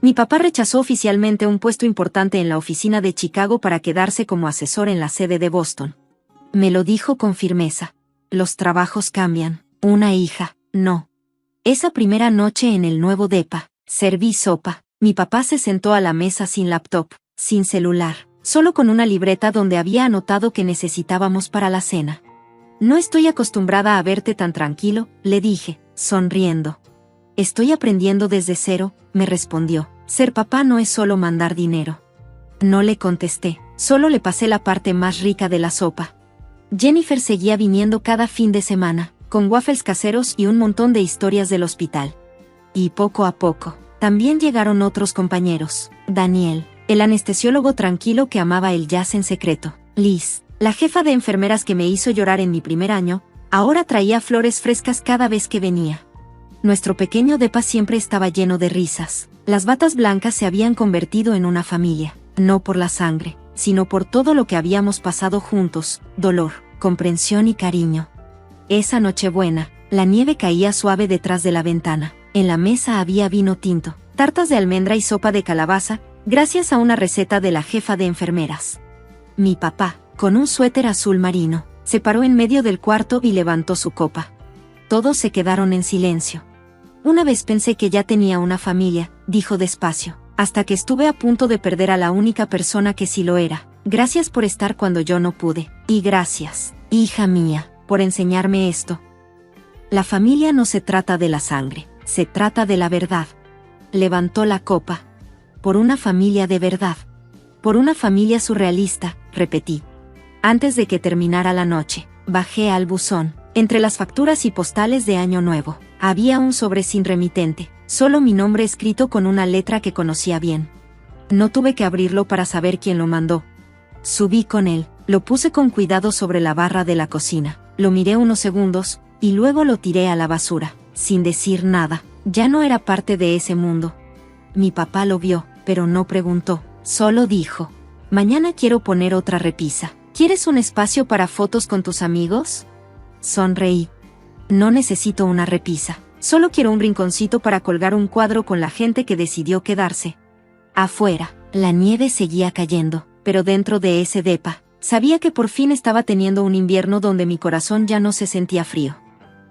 Mi papá rechazó oficialmente un puesto importante en la oficina de Chicago para quedarse como asesor en la sede de Boston. Me lo dijo con firmeza. Los trabajos cambian, una hija, no. Esa primera noche en el nuevo depa, serví sopa. Mi papá se sentó a la mesa sin laptop, sin celular, solo con una libreta donde había anotado que necesitábamos para la cena. No estoy acostumbrada a verte tan tranquilo, le dije, sonriendo. Estoy aprendiendo desde cero, me respondió. Ser papá no es solo mandar dinero. No le contesté, solo le pasé la parte más rica de la sopa. Jennifer seguía viniendo cada fin de semana, con waffles caseros y un montón de historias del hospital. Y poco a poco, también llegaron otros compañeros. Daniel, el anestesiólogo tranquilo que amaba el jazz en secreto. Liz, la jefa de enfermeras que me hizo llorar en mi primer año, ahora traía flores frescas cada vez que venía. Nuestro pequeño depa siempre estaba lleno de risas. Las batas blancas se habían convertido en una familia, no por la sangre, sino por todo lo que habíamos pasado juntos, dolor, comprensión y cariño. Esa Nochebuena, la nieve caía suave detrás de la ventana. En la mesa había vino tinto, tartas de almendra y sopa de calabaza, gracias a una receta de la jefa de enfermeras. Mi papá, con un suéter azul marino, se paró en medio del cuarto y levantó su copa. Todos se quedaron en silencio. Una vez pensé que ya tenía una familia, dijo despacio, hasta que estuve a punto de perder a la única persona que sí lo era. Gracias por estar cuando yo no pude. Y gracias, hija mía, por enseñarme esto. La familia no se trata de la sangre, se trata de la verdad. Levantó la copa. Por una familia de verdad. Por una familia surrealista, repetí. Antes de que terminara la noche, bajé al buzón. Entre las facturas y postales de Año Nuevo, había un sobre sin remitente, solo mi nombre escrito con una letra que conocía bien. No tuve que abrirlo para saber quién lo mandó. Subí con él, lo puse con cuidado sobre la barra de la cocina, lo miré unos segundos, y luego lo tiré a la basura, sin decir nada. Ya no era parte de ese mundo. Mi papá lo vio, pero no preguntó, solo dijo: mañana quiero poner otra repisa. ¿Quieres un espacio para fotos con tus amigos? Sonreí. No necesito una repisa, solo quiero un rinconcito para colgar un cuadro con la gente que decidió quedarse. Afuera, la nieve seguía cayendo, pero dentro de ese depa, sabía que por fin estaba teniendo un invierno donde mi corazón ya no se sentía frío.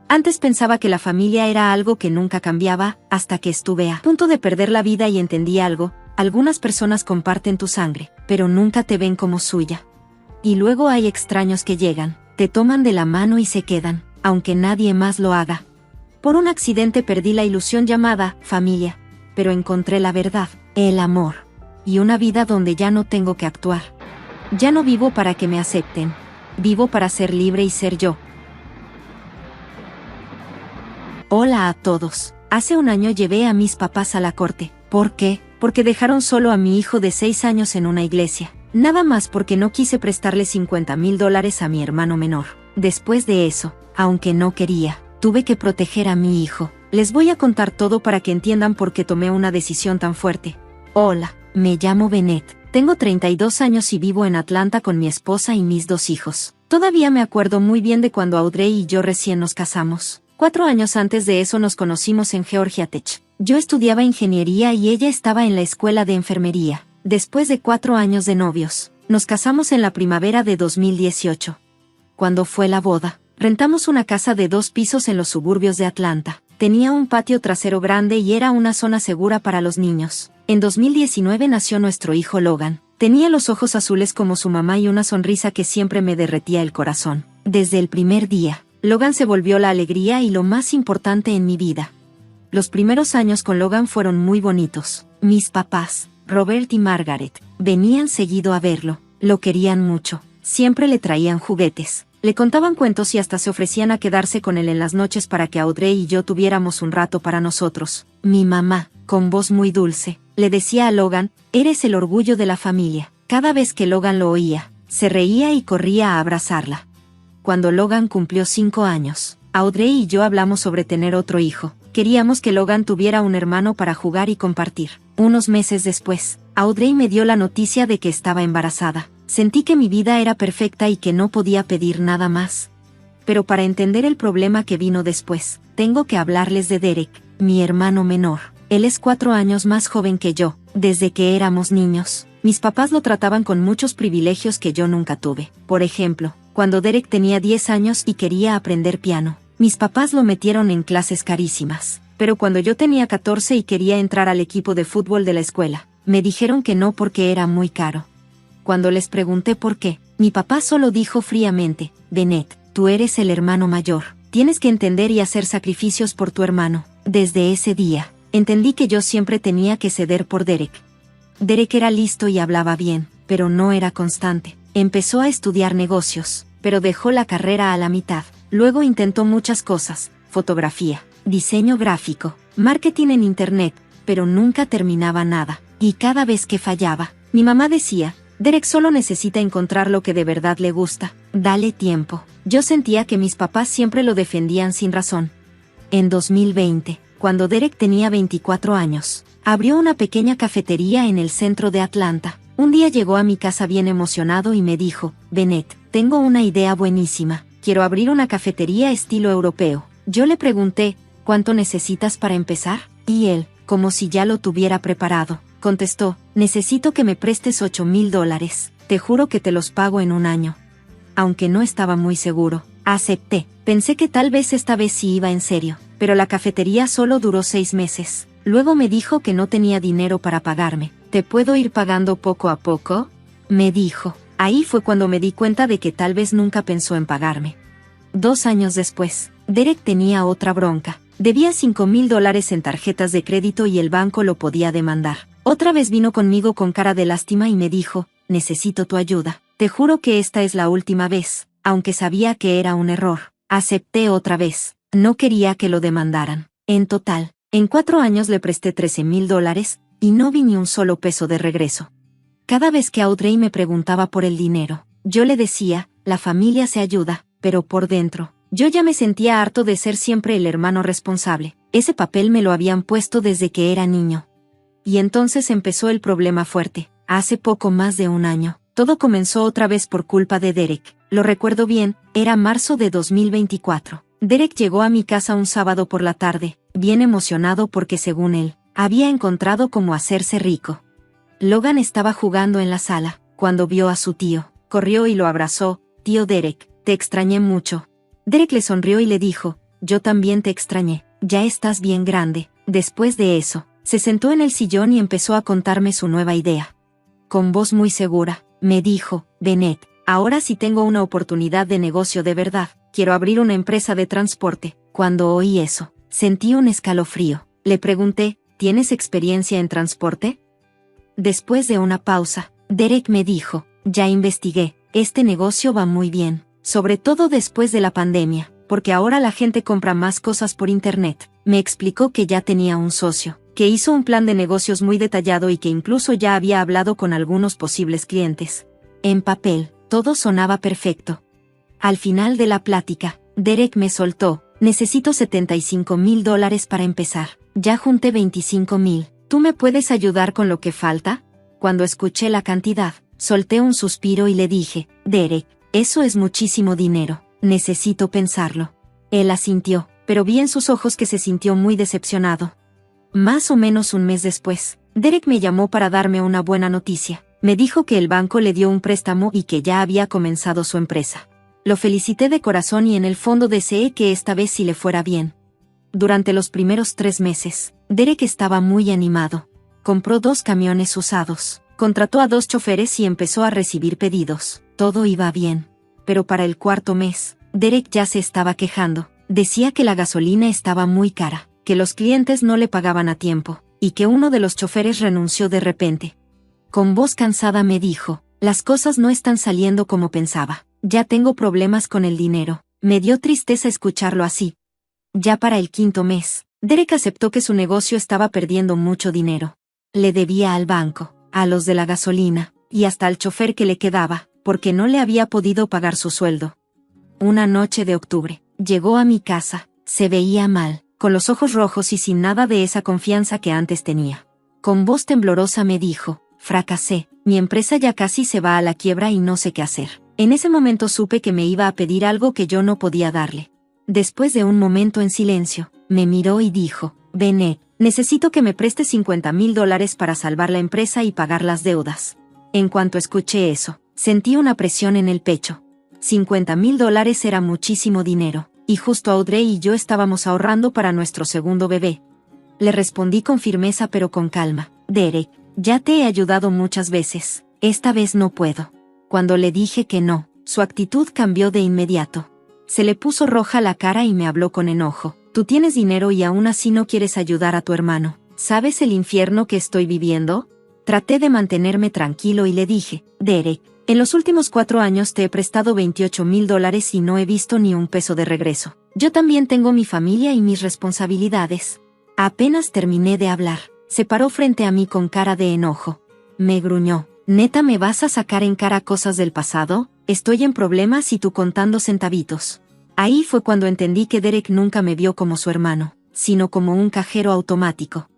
Antes pensaba que la familia era algo que nunca cambiaba, hasta que estuve a punto de perder la vida y entendí algo: algunas personas comparten tu sangre, pero nunca te ven como suya. Y luego hay extraños que llegan, te toman de la mano y se quedan, aunque nadie más lo haga. Por un accidente perdí la ilusión llamada familia, pero encontré la verdad, el amor, y una vida donde ya no tengo que actuar. Ya no vivo para que me acepten, vivo para ser libre y ser yo. Hola a todos. Hace un año llevé a mis papás a la corte. ¿Por qué? Porque dejaron solo a mi hijo de 6 años en una iglesia. Nada más porque no quise prestarle $50,000 a mi hermano menor. Después de eso, aunque no quería, tuve que proteger a mi hijo. Les voy a contar todo para que entiendan por qué tomé una decisión tan fuerte. Hola, me llamo Bennett. Tengo 32 años y vivo en Atlanta con mi esposa y mis 2 hijos. Todavía me acuerdo muy bien de cuando Audrey y yo recién nos casamos. 4 años antes de eso nos conocimos en Georgia Tech. Yo estudiaba ingeniería y ella estaba en la escuela de enfermería. Después de 4 años de novios, nos casamos en la primavera de 2018. Cuando fue la boda, rentamos una casa de 2 pisos en los suburbios de Atlanta. Tenía un patio trasero grande y era una zona segura para los niños. En 2019 nació nuestro hijo Logan. Tenía los ojos azules como su mamá y una sonrisa que siempre me derretía el corazón. Desde el primer día, Logan se volvió la alegría y lo más importante en mi vida. Los primeros años con Logan fueron muy bonitos. Mis papás, Robert y Margaret, venían seguido a verlo. Lo querían mucho. Siempre le traían juguetes. Le contaban cuentos y hasta se ofrecían a quedarse con él en las noches para que Audrey y yo tuviéramos un rato para nosotros. Mi mamá, con voz muy dulce, le decía a Logan: eres el orgullo de la familia. Cada vez que Logan lo oía, se reía y corría a abrazarla. Cuando Logan cumplió 5 años, Audrey y yo hablamos sobre tener otro hijo. Queríamos que Logan tuviera un hermano para jugar y compartir. Unos meses después, Audrey me dio la noticia de que estaba embarazada. Sentí que mi vida era perfecta y que no podía pedir nada más. Pero para entender el problema que vino después, tengo que hablarles de Derek, mi hermano menor. Él es 4 años más joven que yo. Desde que éramos niños, mis papás lo trataban con muchos privilegios que yo nunca tuve. Por ejemplo, cuando Derek tenía 10 años y quería aprender piano, mis papás lo metieron en clases carísimas. Pero cuando yo tenía 14 y quería entrar al equipo de fútbol de la escuela, me dijeron que no porque era muy caro. Cuando les pregunté por qué, mi papá solo dijo fríamente, Bennett, tú eres el hermano mayor. Tienes que entender y hacer sacrificios por tu hermano. Desde ese día, entendí que yo siempre tenía que ceder por Derek. Derek era listo y hablaba bien, pero no era constante. Empezó a estudiar negocios, pero dejó la carrera a la mitad. Luego intentó muchas cosas, fotografía, diseño gráfico, marketing en internet, pero nunca terminaba nada. Y cada vez que fallaba, mi mamá decía, Derek solo necesita encontrar lo que de verdad le gusta, dale tiempo. Yo sentía que mis papás siempre lo defendían sin razón. En 2020, cuando Derek tenía 24 años, abrió una pequeña cafetería en el centro de Atlanta. Un día llegó a mi casa bien emocionado y me dijo, Bennett, tengo una idea buenísima, quiero abrir una cafetería estilo europeo. Yo le pregunté, ¿cuánto necesitas para empezar? Y él, como si ya lo tuviera preparado, contestó, necesito que me prestes $8,000, te juro que te los pago en un año. Aunque no estaba muy seguro, acepté. Pensé que tal vez esta vez sí iba en serio, pero la cafetería solo duró 6 meses. Luego me dijo que no tenía dinero para pagarme. ¿Te puedo ir pagando poco a poco? Me dijo. Ahí fue cuando me di cuenta de que tal vez nunca pensó en pagarme. 2 años después, Derek tenía otra bronca. Debía $5,000 en tarjetas de crédito y el banco lo podía demandar. Otra vez vino conmigo con cara de lástima y me dijo, necesito tu ayuda. Te juro que esta es la última vez, aunque sabía que era un error. Acepté otra vez. No quería que lo demandaran. En total, en 4 años le presté $13,000 y no vi ni un solo peso de regreso. Cada vez que Audrey me preguntaba por el dinero, yo le decía, la familia se ayuda, pero por dentro, yo ya me sentía harto de ser siempre el hermano responsable. Ese papel me lo habían puesto desde que era niño. Y entonces empezó el problema fuerte. Hace poco más de un año, todo comenzó otra vez por culpa de Derek. Lo recuerdo bien, era marzo de 2024. Derek llegó a mi casa un sábado por la tarde, bien emocionado porque según él, había encontrado cómo hacerse rico. Logan estaba jugando en la sala, cuando vio a su tío, corrió y lo abrazó, tío Derek, te extrañé mucho. Derek le sonrió y le dijo, yo también te extrañé, ya estás bien grande. Después de eso, se sentó en el sillón y empezó a contarme su nueva idea. Con voz muy segura, me dijo, Bennett, ahora sí tengo una oportunidad de negocio de verdad, quiero abrir una empresa de transporte. Cuando oí eso, sentí un escalofrío. Le pregunté, ¿tienes experiencia en transporte? Después de una pausa, Derek me dijo, ya investigué, este negocio va muy bien, sobre todo después de la pandemia, porque ahora la gente compra más cosas por internet. Me explicó que ya tenía un socio, que hizo un plan de negocios muy detallado y que incluso ya había hablado con algunos posibles clientes. En papel, todo sonaba perfecto. Al final de la plática, Derek me soltó, necesito $75,000 para empezar, ya junté 25,000, ¿tú me puedes ayudar con lo que falta? Cuando escuché la cantidad, solté un suspiro y le dije, Derek, eso es muchísimo dinero, necesito pensarlo. Él asintió, pero vi en sus ojos que se sintió muy decepcionado. Más o menos un mes después, Derek me llamó para darme una buena noticia. Me dijo que el banco le dio un préstamo y que ya había comenzado su empresa. Lo felicité de corazón y en el fondo deseé que esta vez sí le fuera bien. Durante los primeros 3 meses, Derek estaba muy animado. Compró 2 camiones usados, contrató a 2 choferes y empezó a recibir pedidos. Todo iba bien. Pero para el 4.º mes, Derek ya se estaba quejando. Decía que la gasolina estaba muy cara, que los clientes no le pagaban a tiempo, y que uno de los choferes renunció de repente. Con voz cansada me dijo, las cosas no están saliendo como pensaba, ya tengo problemas con el dinero. Me dio tristeza escucharlo así. Ya para el 5.º mes, Derek aceptó que su negocio estaba perdiendo mucho dinero. Le debía al banco, a los de la gasolina, y hasta al chofer que le quedaba, porque no le había podido pagar su sueldo. Una noche de octubre, llegó a mi casa, se veía mal, con los ojos rojos y sin nada de esa confianza que antes tenía. Con voz temblorosa me dijo, fracasé, mi empresa ya casi se va a la quiebra y no sé qué hacer. En ese momento supe que me iba a pedir algo que yo no podía darle. Después de un momento en silencio, me miró y dijo, Bennett, necesito que me prestes $50,000 para salvar la empresa y pagar las deudas. En cuanto escuché eso, sentí una presión en el pecho. $50,000 era muchísimo dinero, y justo Audrey y yo estábamos ahorrando para nuestro segundo bebé. Le respondí con firmeza pero con calma, Derek, ya te he ayudado muchas veces, Esta vez no puedo. Cuando le dije que no, su actitud cambió de inmediato. Se le puso roja la cara y me habló con enojo. Tú tienes dinero y aún así no quieres ayudar a tu hermano. ¿Sabes el infierno que estoy viviendo? Traté de mantenerme tranquilo y le dije, Derek, en los últimos 4 años te he prestado $28,000 y no he visto ni un peso de regreso. Yo también tengo mi familia y mis responsabilidades. Apenas terminé de hablar, se paró frente a mí con cara de enojo. Me gruñó, ¿neta me vas a sacar en cara cosas del pasado? Estoy en problemas y tú contando centavitos. Ahí fue cuando entendí que Derek nunca me vio como su hermano, sino como un cajero automático.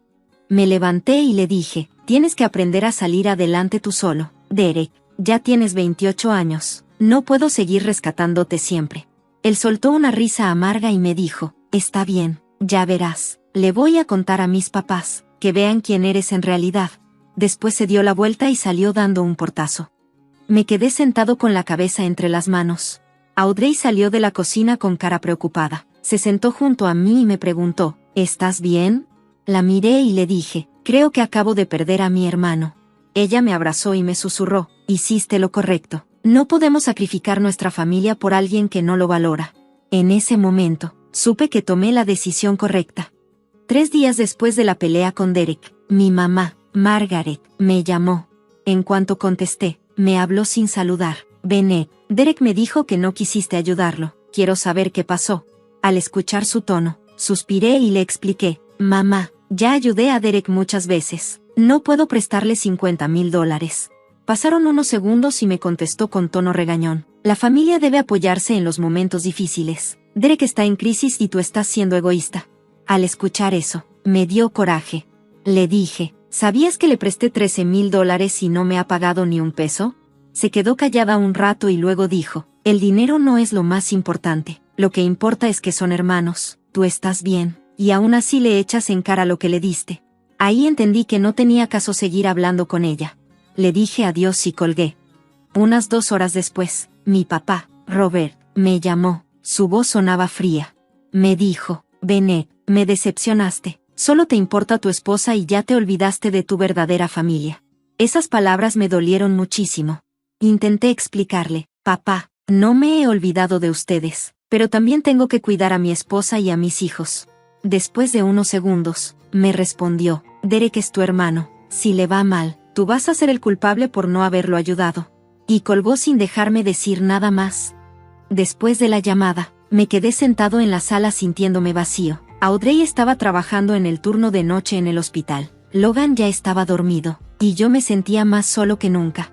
Me levanté y le dije, tienes que aprender a salir adelante tú solo, Derek, ya tienes 28 años, no puedo seguir rescatándote siempre. Él soltó una risa amarga y me dijo, está bien, ya verás, le voy a contar a mis papás, que vean quién eres en realidad. Después se dio la vuelta y salió dando un portazo. Me quedé sentado con la cabeza entre las manos. Audrey salió de la cocina con cara preocupada. Se sentó junto a mí y me preguntó, ¿estás bien? La miré y le dije, creo que acabo de perder a mi hermano. Ella me abrazó y me susurró, hiciste lo correcto. No podemos sacrificar nuestra familia por alguien que no lo valora. En ese momento, supe que tomé la decisión correcta. 3 días después de la pelea con Derek, mi mamá, Margaret, me llamó. En cuanto contesté, me habló sin saludar. Bennett, Derek me dijo que no quisiste ayudarlo. Quiero saber qué pasó. Al escuchar su tono, suspiré y le expliqué. Mamá, ya ayudé a Derek muchas veces. No puedo prestarle $50,000. Pasaron unos segundos y me contestó con tono regañón. La familia debe apoyarse en los momentos difíciles. Derek está en crisis y tú estás siendo egoísta. Al escuchar eso, me dio coraje. Le dije, ¿sabías que le presté $13,000 y no me ha pagado ni un peso? Se quedó callada un rato y luego dijo, el dinero no es lo más importante, lo que importa es que son hermanos, tú estás bien, y aún así le echas en cara lo que le diste. Ahí entendí que no tenía caso seguir hablando con ella. Le dije adiós y colgué. Unas 2 horas después, mi papá, Robert, me llamó, su voz sonaba fría. Me dijo, Bennett, me decepcionaste, solo te importa tu esposa y ya te olvidaste de tu verdadera familia. Esas palabras me dolieron muchísimo. Intenté explicarle, papá, no me he olvidado de ustedes, pero también tengo que cuidar a mi esposa y a mis hijos. Después de unos segundos, me respondió, Derek es tu hermano, si le va mal, tú vas a ser el culpable por no haberlo ayudado. Y colgó sin dejarme decir nada más. Después de la llamada, me quedé sentado en la sala sintiéndome vacío. Audrey estaba trabajando en el turno de noche en el hospital. Logan ya estaba dormido, y yo me sentía más solo que nunca.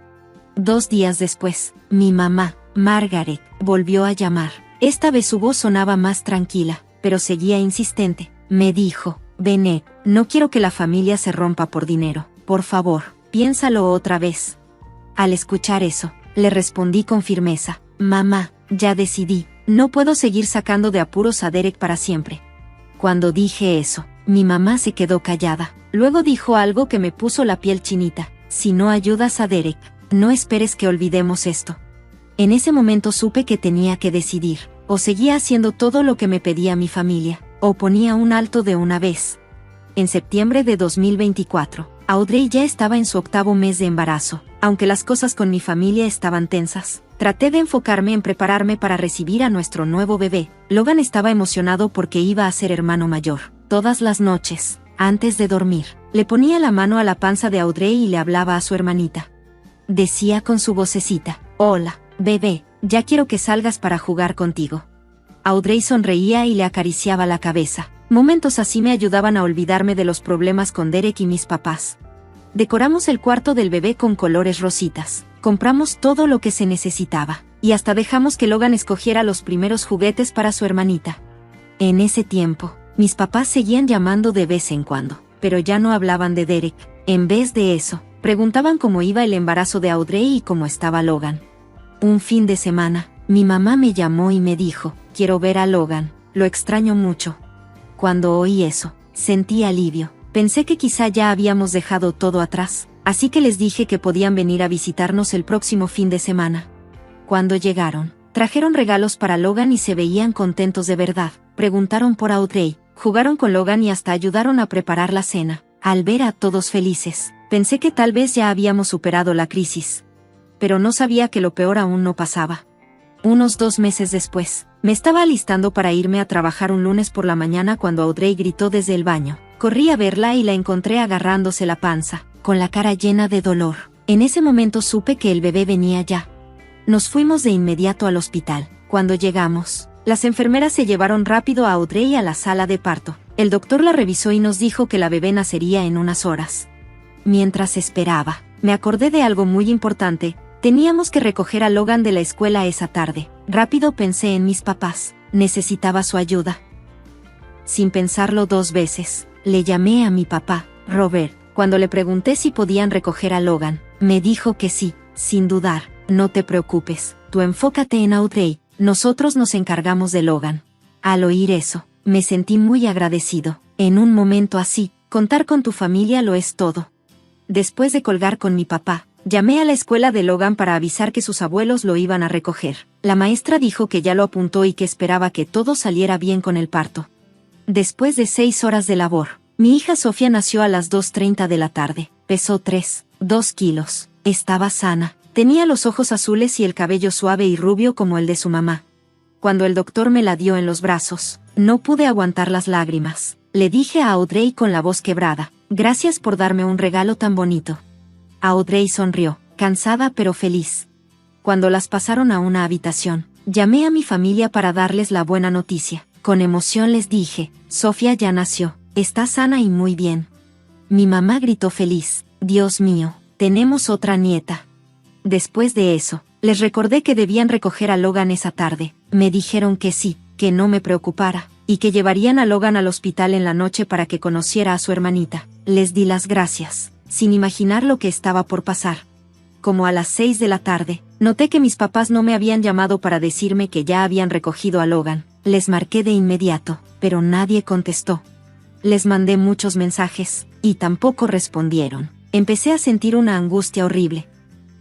2 días después, mi mamá, Margaret, volvió a llamar. Esta vez su voz sonaba más tranquila, pero seguía insistente. Me dijo, Bennett, no quiero que la familia se rompa por dinero. Por favor, piénsalo otra vez. Al escuchar eso, le respondí con firmeza, mamá, ya decidí, no puedo seguir sacando de apuros a Derek para siempre. Cuando dije eso, mi mamá se quedó callada. Luego dijo algo que me puso la piel chinita. Si no ayudas a Derek, no esperes que olvidemos esto. En ese momento supe que tenía que decidir, o seguía haciendo todo lo que me pedía mi familia, o ponía un alto de una vez. En septiembre de 2024, Audrey ya estaba en su 8º mes de embarazo. Aunque las cosas con mi familia estaban tensas, traté de enfocarme en prepararme para recibir a nuestro nuevo bebé. Logan estaba emocionado porque iba a ser hermano mayor. Todas las noches, antes de dormir, le ponía la mano a la panza de Audrey y le hablaba a su hermanita. Decía con su vocecita, hola, bebé, ya quiero que salgas para jugar contigo. Audrey sonreía y le acariciaba la cabeza. Momentos así me ayudaban a olvidarme de los problemas con Derek y mis papás. Decoramos el cuarto del bebé con colores rositas. Compramos todo lo que se necesitaba, y hasta dejamos que Logan escogiera los primeros juguetes para su hermanita. En ese tiempo, mis papás seguían llamando de vez en cuando, pero ya no hablaban de Derek. En vez de eso, preguntaban cómo iba el embarazo de Audrey y cómo estaba Logan. Un fin de semana, mi mamá me llamó y me dijo, quiero ver a Logan, lo extraño mucho. Cuando oí eso, sentí alivio. Pensé que quizá ya habíamos dejado todo atrás, así que les dije que podían venir a visitarnos el próximo fin de semana. Cuando llegaron, trajeron regalos para Logan y se veían contentos de verdad. Preguntaron por Audrey, jugaron con Logan y hasta ayudaron a preparar la cena. Al ver a todos felices, Pensé que tal vez ya habíamos superado la crisis. Pero no sabía que lo peor aún no pasaba. Unos 2 meses después, me estaba alistando para irme a trabajar un lunes por la mañana cuando Audrey gritó desde el baño. Corrí a verla y la encontré agarrándose la panza, con la cara llena de dolor. En ese momento supe que el bebé venía ya. Nos fuimos de inmediato al hospital. Cuando llegamos, las enfermeras se llevaron rápido a Audrey a la sala de parto. El doctor la revisó y nos dijo que la bebé nacería en unas horas. Mientras esperaba, me acordé de algo muy importante. Teníamos que recoger a Logan de la escuela esa tarde. Rápido pensé en mis papás. Necesitaba su ayuda. Sin pensarlo 2 veces, le llamé a mi papá, Robert. Cuando le pregunté si podían recoger a Logan, me dijo que sí, sin dudar. No te preocupes, tú enfócate en Audrey, nosotros nos encargamos de Logan. Al oír eso, me sentí muy agradecido. En un momento así, contar con tu familia lo es todo. Después de colgar con mi papá, llamé a la escuela de Logan para avisar que sus abuelos lo iban a recoger. La maestra dijo que ya lo apuntó y que esperaba que todo saliera bien con el parto. Después de 6 horas de labor, mi hija Sofía nació a las 2:30 de la tarde. Pesó 2 kilos. Estaba sana. Tenía los ojos azules y el cabello suave y rubio como el de su mamá. Cuando el doctor me la dio en los brazos, no pude aguantar las lágrimas. Le dije a Audrey con la voz quebrada, gracias por darme un regalo tan bonito. Audrey sonrió, cansada pero feliz. Cuando las pasaron a una habitación, llamé a mi familia para darles la buena noticia. Con emoción les dije, Sofía ya nació, está sana y muy bien. Mi mamá gritó feliz, Dios mío, tenemos otra nieta. Después de eso, les recordé que debían recoger a Logan esa tarde. Me dijeron que sí, que no me preocupara, y que llevarían a Logan al hospital en la noche para que conociera a su hermanita. Les di las gracias, sin imaginar lo que estaba por pasar. Como a las 6 de la tarde, noté que mis papás no me habían llamado para decirme que ya habían recogido a Logan. Les marqué de inmediato, pero nadie contestó. Les mandé muchos mensajes, y tampoco respondieron. Empecé a sentir una angustia horrible.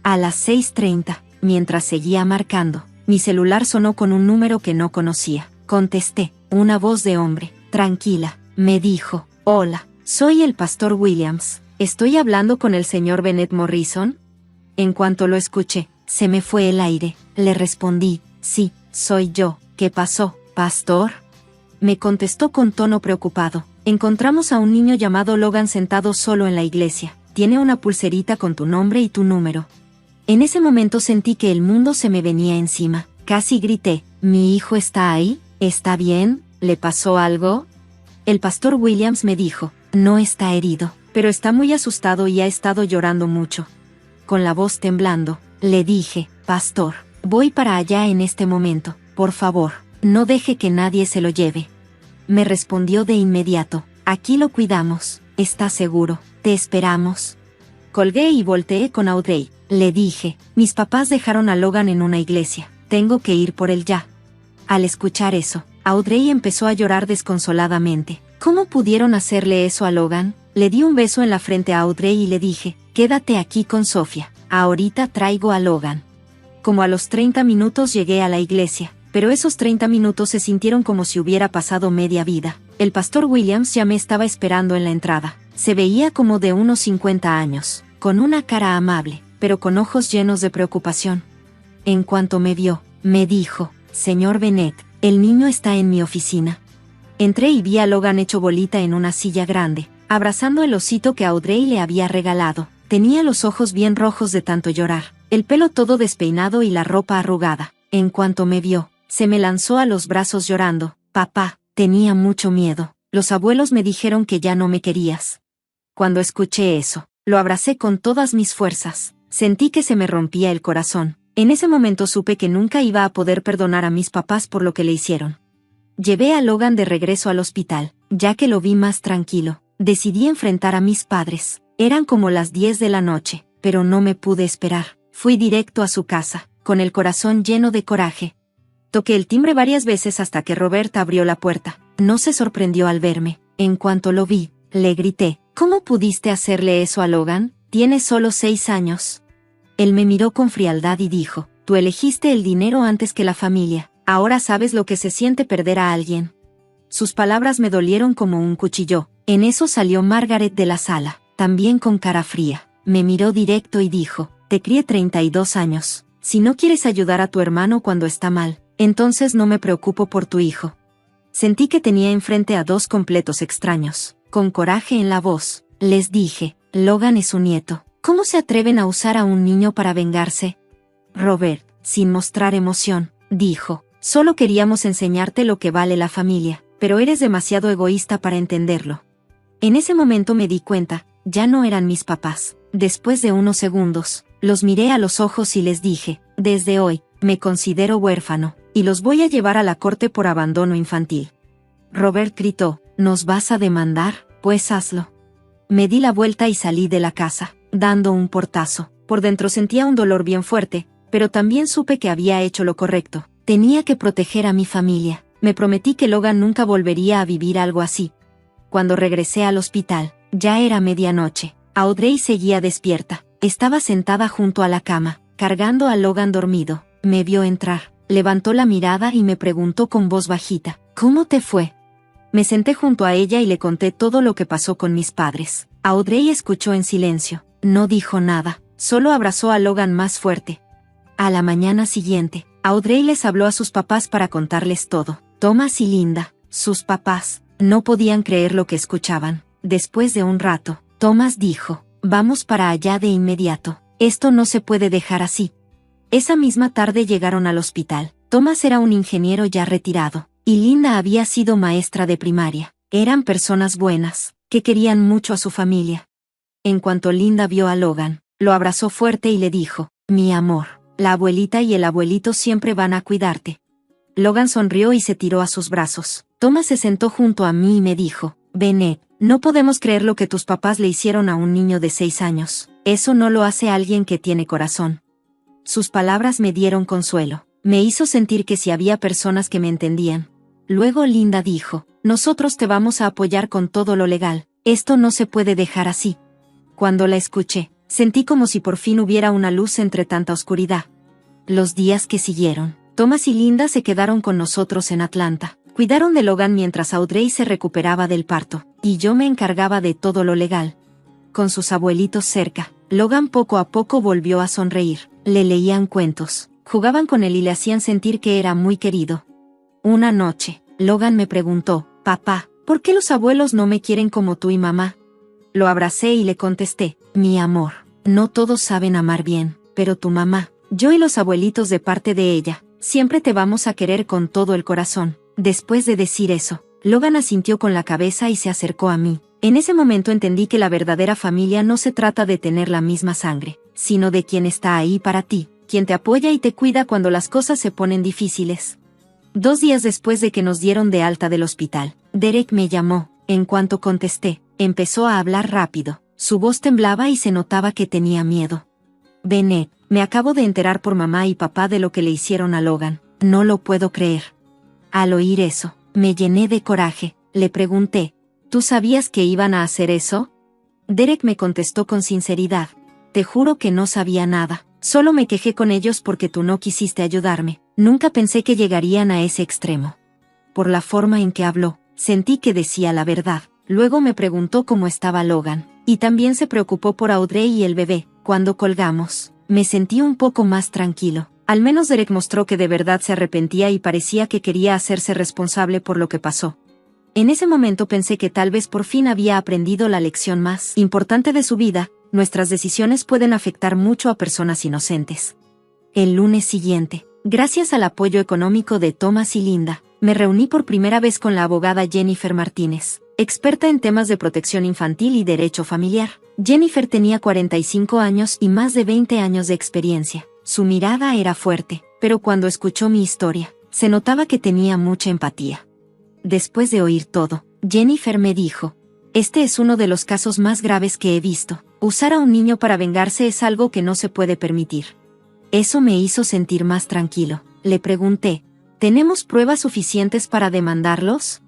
A las 6:30, mientras seguía marcando, mi celular sonó con un número que no conocía. Contesté, una voz de hombre, tranquila, me dijo, hola, soy el pastor Williams, ¿estoy hablando con el señor Bennett Morrison? En cuanto lo escuché, se me fue el aire. Le respondí, sí, soy yo. ¿Qué pasó, pastor? Me contestó con tono preocupado. Encontramos a un niño llamado Logan sentado solo en la iglesia. Tiene una pulserita con tu nombre y tu número. En ese momento sentí que el mundo se me venía encima. Casi grité, ¿mi hijo está ahí? ¿Está bien? ¿Le pasó algo? El pastor Williams me dijo, no está herido, pero está muy asustado y ha estado llorando mucho. Con la voz temblando, le dije, pastor, voy para allá en este momento, por favor, no deje que nadie se lo lleve. Me respondió de inmediato, aquí lo cuidamos, ¿está seguro? Te esperamos. Colgué y volteé con Audrey. Le dije, mis papás dejaron a Logan en una iglesia, tengo que ir por él ya. Al escuchar eso, Audrey empezó a llorar desconsoladamente. ¿Cómo pudieron hacerle eso a Logan? Le di un beso en la frente a Audrey y le dije, quédate aquí con Sofía, ahorita traigo a Logan. Como a los 30 minutos llegué a la iglesia, pero esos 30 minutos se sintieron como si hubiera pasado media vida. El pastor Williams ya me estaba esperando en la entrada. Se veía como de unos 50 años, con una cara amable, pero con ojos llenos de preocupación. En cuanto me vio, me dijo, señor Bennett, el niño está en mi oficina. Entré y vi a Logan hecho bolita en una silla grande, abrazando el osito que Audrey le había regalado. Tenía los ojos bien rojos de tanto llorar, el pelo todo despeinado y la ropa arrugada. En cuanto me vio, se me lanzó a los brazos llorando. Papá, tenía mucho miedo. Los abuelos me dijeron que ya no me querías. Cuando escuché eso, lo abracé con todas mis fuerzas. Sentí que se me rompía el corazón. En ese momento supe que nunca iba a poder perdonar a mis papás por lo que le hicieron. Llevé a Logan de regreso al hospital, ya que lo vi más tranquilo. Decidí enfrentar a mis padres. Eran como las 10 de la noche, pero no me pude esperar. Fui directo a su casa, con el corazón lleno de coraje. Toqué el timbre varias veces hasta que Robert abrió la puerta. No se sorprendió al verme. En cuanto lo vi, le grité, ¿cómo pudiste hacerle eso a Logan? Tiene solo 6 años. Él me miró con frialdad y dijo, tú elegiste el dinero antes que la familia. Ahora sabes lo que se siente perder a alguien. Sus palabras me dolieron como un cuchillo. En eso salió Margaret de la sala. también con cara fría. Me miró directo y dijo, te crié 32 años. Si no quieres ayudar a tu hermano cuando está mal, entonces no me preocupo por tu hijo. Sentí que tenía enfrente a dos completos extraños. Con coraje en la voz, les dije, Logan es su nieto. ¿Cómo se atreven a usar a un niño para vengarse? Robert, sin mostrar emoción, dijo, solo queríamos enseñarte lo que vale la familia, pero eres demasiado egoísta para entenderlo. En ese momento me di cuenta, ya no eran mis papás. Después de unos segundos, los miré a los ojos y les dije, desde hoy, me considero huérfano, y los voy a llevar a la corte por abandono infantil. Robert gritó, ¿nos vas a demandar? Pues hazlo. Me di la vuelta y salí de la casa, dando un portazo. Por dentro sentía un dolor bien fuerte, pero también supe que había hecho lo correcto. Tenía que proteger a mi familia. Me prometí que Logan nunca volvería a vivir algo así. Cuando regresé al hospital, ya era medianoche. Audrey seguía despierta. Estaba sentada junto a la cama, cargando a Logan dormido. Me vio entrar, levantó la mirada y me preguntó con voz bajita, ¿cómo te fue? Me senté junto a ella y le conté todo lo que pasó con mis padres. Audrey escuchó en silencio, no dijo nada, solo abrazó a Logan más fuerte. A la mañana siguiente, Audrey les habló a sus papás para contarles todo. Thomas y Linda, sus papás, no podían creer lo que escuchaban. Después de un rato, Thomas dijo, vamos para allá de inmediato, esto no se puede dejar así. Esa misma tarde llegaron al hospital. Thomas era un ingeniero ya retirado, y Linda había sido maestra de primaria. Eran personas buenas, que querían mucho a su familia. En cuanto Linda vio a Logan, lo abrazó fuerte y le dijo, mi amor, la abuelita y el abuelito siempre van a cuidarte. Logan sonrió y se tiró a sus brazos. Thomas se sentó junto a mí y me dijo, Bennett, no podemos creer lo que tus papás le hicieron a un niño de 6 años. Eso no lo hace alguien que tiene corazón. Sus palabras me dieron consuelo. Me hizo sentir que sí había personas que me entendían. Luego Linda dijo, nosotros te vamos a apoyar con todo lo legal. Esto no se puede dejar así. Cuando la escuché, sentí como si por fin hubiera una luz entre tanta oscuridad. Los días que siguieron, Thomas y Linda se quedaron con nosotros en Atlanta. Cuidaron de Logan mientras Audrey se recuperaba del parto, y yo me encargaba de todo lo legal. Con sus abuelitos cerca, Logan poco a poco volvió a sonreír. Le leían cuentos, jugaban con él y le hacían sentir que era muy querido. Una noche, Logan me preguntó, papá, ¿por qué los abuelos no me quieren como tú y mamá? Lo abracé y le contesté, mi amor, no todos saben amar bien, pero tu mamá, yo y los abuelitos de parte de ella, siempre te vamos a querer con todo el corazón. Después de decir eso, Logan asintió con la cabeza y se acercó a mí. En ese momento entendí que la verdadera familia no se trata de tener la misma sangre, sino de quien está ahí para ti, quien te apoya y te cuida cuando las cosas se ponen difíciles. 2 días después de que nos dieron de alta del hospital, Derek me llamó. En cuanto contesté, empezó a hablar rápido. Su voz temblaba y se notaba que tenía miedo. Bennett, me acabo de enterar por mamá y papá de lo que le hicieron a Logan. No lo puedo creer. Al oír eso, me llené de coraje. Le pregunté, ¿tú sabías que iban a hacer eso? Derek me contestó con sinceridad. Te juro que no sabía nada. Solo me quejé con ellos porque tú no quisiste ayudarme. Nunca pensé que llegarían a ese extremo. Por la forma en que habló, sentí que decía la verdad. Luego me preguntó cómo estaba Logan, y también se preocupó por Audrey y el bebé. Cuando colgamos, me sentí un poco más tranquilo. Al menos Derek mostró que de verdad se arrepentía y parecía que quería hacerse responsable por lo que pasó. En ese momento pensé que tal vez por fin había aprendido la lección más importante de su vida. Nuestras decisiones pueden afectar mucho a personas inocentes. El lunes siguiente, gracias al apoyo económico de Thomas y Linda, me reuní por primera vez con la abogada Jennifer Martínez, experta en temas de protección infantil y derecho familiar. Jennifer tenía 45 años y más de 20 años de experiencia. Su mirada era fuerte, pero cuando escuchó mi historia, se notaba que tenía mucha empatía. Después de oír todo, Jennifer me dijo, este es uno de los casos más graves que he visto. Usar a un niño para vengarse es algo que no se puede permitir. Eso me hizo sentir más tranquilo. Le pregunté, ¿tenemos pruebas suficientes para demandarlos?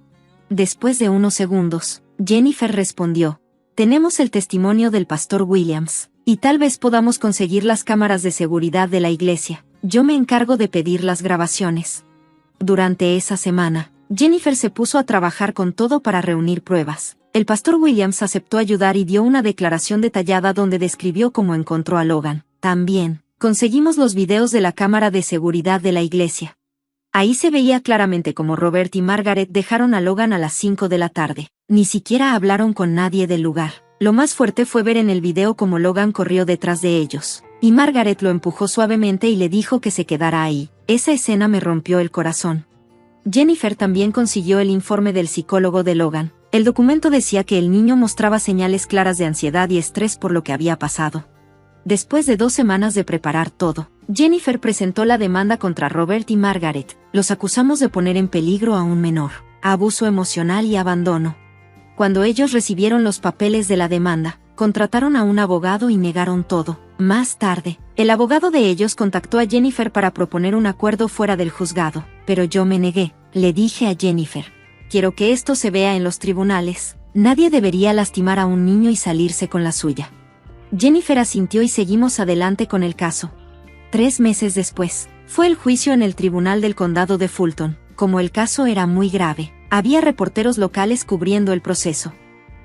Después de unos segundos, Jennifer respondió, tenemos el testimonio del pastor Williams, y tal vez podamos conseguir las cámaras de seguridad de la iglesia. Yo me encargo de pedir las grabaciones. Durante esa semana, Jennifer se puso a trabajar con todo para reunir pruebas. El pastor Williams aceptó ayudar y dio una declaración detallada donde describió cómo encontró a Logan. También, conseguimos los videos de la cámara de seguridad de la iglesia. Ahí se veía claramente cómo Robert y Margaret dejaron a Logan a las 5 de la tarde. Ni siquiera hablaron con nadie del lugar. Lo más fuerte fue ver en el video cómo Logan corrió detrás de ellos, y Margaret lo empujó suavemente y le dijo que se quedara ahí. Esa escena me rompió el corazón. Jennifer también consiguió el informe del psicólogo de Logan. El documento decía que el niño mostraba señales claras de ansiedad y estrés por lo que había pasado. Después de 2 semanas de preparar todo, Jennifer presentó la demanda contra Robert y Margaret. Los acusamos de poner en peligro a un menor, abuso emocional y abandono. Cuando ellos recibieron los papeles de la demanda, contrataron a un abogado y negaron todo. Más tarde, el abogado de ellos contactó a Jennifer para proponer un acuerdo fuera del juzgado, pero yo me negué. Le dije a Jennifer: quiero que esto se vea en los tribunales. Nadie debería lastimar a un niño y salirse con la suya. Jennifer asintió y seguimos adelante con el caso. 3 meses después, fue el juicio en el tribunal del condado de Fulton. Como el caso era muy grave, había reporteros locales cubriendo el proceso.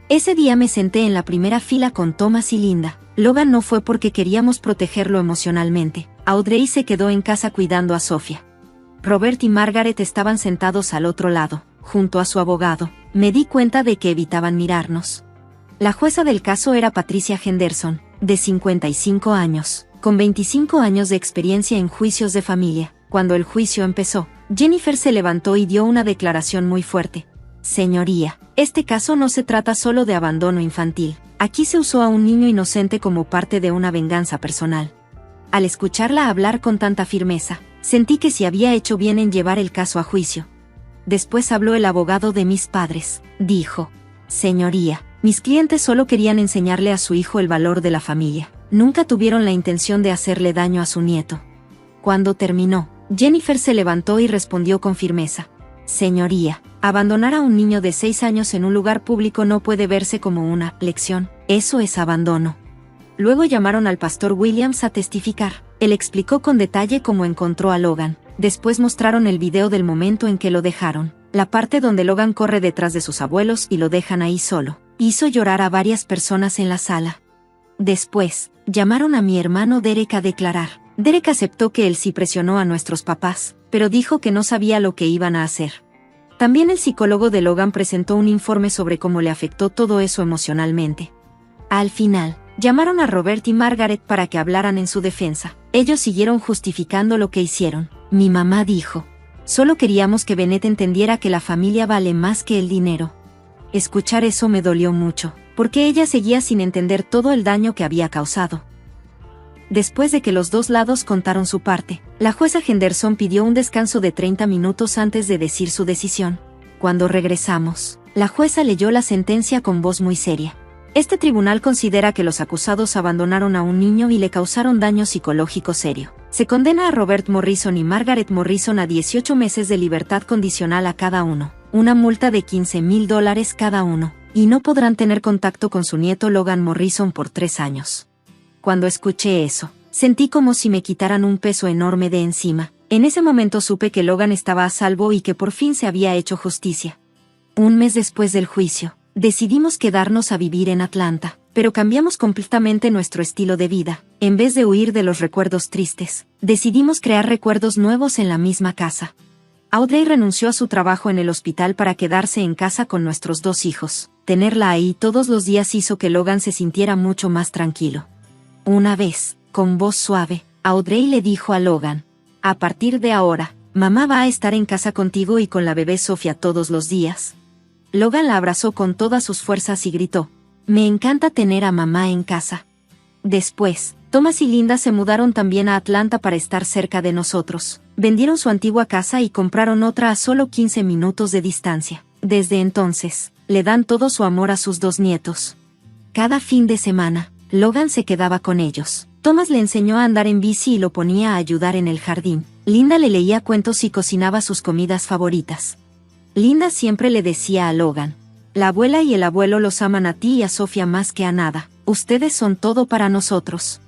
Ese día me senté en la primera fila con Thomas y Linda. Logan no fue porque queríamos protegerlo emocionalmente. Audrey se quedó en casa cuidando a Sofía. Robert y Margaret estaban sentados al otro lado, junto a su abogado. Me di cuenta de que evitaban mirarnos. La jueza del caso era Patricia Henderson, de 55 años, con 25 años de experiencia en juicios de familia. Cuando el juicio empezó, Jennifer se levantó y dio una declaración muy fuerte. Señoría, este caso no se trata solo de abandono infantil. Aquí se usó a un niño inocente como parte de una venganza personal. Al escucharla hablar con tanta firmeza, sentí que se había hecho bien en llevar el caso a juicio. Después habló el abogado de mis padres. Dijo: Señoría, mis clientes solo querían enseñarle a su hijo el valor de la familia. Nunca tuvieron la intención de hacerle daño a su nieto. Cuando terminó, Jennifer se levantó y respondió con firmeza: Señoría, abandonar a un niño de 6 años en un lugar público no puede verse como una lección. Eso es abandono. Luego llamaron al pastor Williams a testificar. Él explicó con detalle cómo encontró a Logan. Después mostraron el video del momento en que lo dejaron. La parte donde Logan corre detrás de sus abuelos y lo dejan ahí solo. Hizo llorar a varias personas en la sala. Después, llamaron a mi hermano Derek a declarar. Derek aceptó que él sí presionó a nuestros papás, pero dijo que no sabía lo que iban a hacer. También el psicólogo de Logan presentó un informe sobre cómo le afectó todo eso emocionalmente. Al final, llamaron a Robert y Margaret para que hablaran en su defensa. Ellos siguieron justificando lo que hicieron. Mi mamá dijo: solo queríamos que Bennett entendiera que la familia vale más que el dinero. Escuchar eso me dolió mucho, porque ella seguía sin entender todo el daño que había causado. Después de que los dos lados contaron su parte, la jueza Henderson pidió un descanso de 30 minutos antes de decir su decisión. Cuando regresamos, la jueza leyó la sentencia con voz muy seria. Este tribunal considera que los acusados abandonaron a un niño y le causaron daño psicológico serio. Se condena a Robert Morrison y Margaret Morrison a 18 meses de libertad condicional a cada uno, una multa de $15,000 cada uno, y no podrán tener contacto con su nieto Logan Morrison por 3 años. Cuando escuché eso, sentí como si me quitaran un peso enorme de encima. En ese momento supe que Logan estaba a salvo y que por fin se había hecho justicia. Un mes después del juicio, decidimos quedarnos a vivir en Atlanta, pero cambiamos completamente nuestro estilo de vida. En vez de huir de los recuerdos tristes, decidimos crear recuerdos nuevos en la misma casa. Audrey renunció a su trabajo en el hospital para quedarse en casa con nuestros 2 hijos. Tenerla ahí todos los días hizo que Logan se sintiera mucho más tranquilo. Una vez, con voz suave, Audrey le dijo a Logan: a partir de ahora, mamá va a estar en casa contigo y con la bebé Sofía todos los días. Logan la abrazó con todas sus fuerzas y gritó: me encanta tener a mamá en casa. Después, Thomas y Linda se mudaron también a Atlanta para estar cerca de nosotros. Vendieron su antigua casa y compraron otra a solo 15 minutos de distancia. Desde entonces, le dan todo su amor a sus 2 nietos. Cada fin de semana, Logan se quedaba con ellos. Thomas le enseñó a andar en bici y lo ponía a ayudar en el jardín. Linda le leía cuentos y cocinaba sus comidas favoritas. Linda siempre le decía a Logan: la abuela y el abuelo los aman a ti y a Sofía más que a nada. Ustedes son todo para nosotros.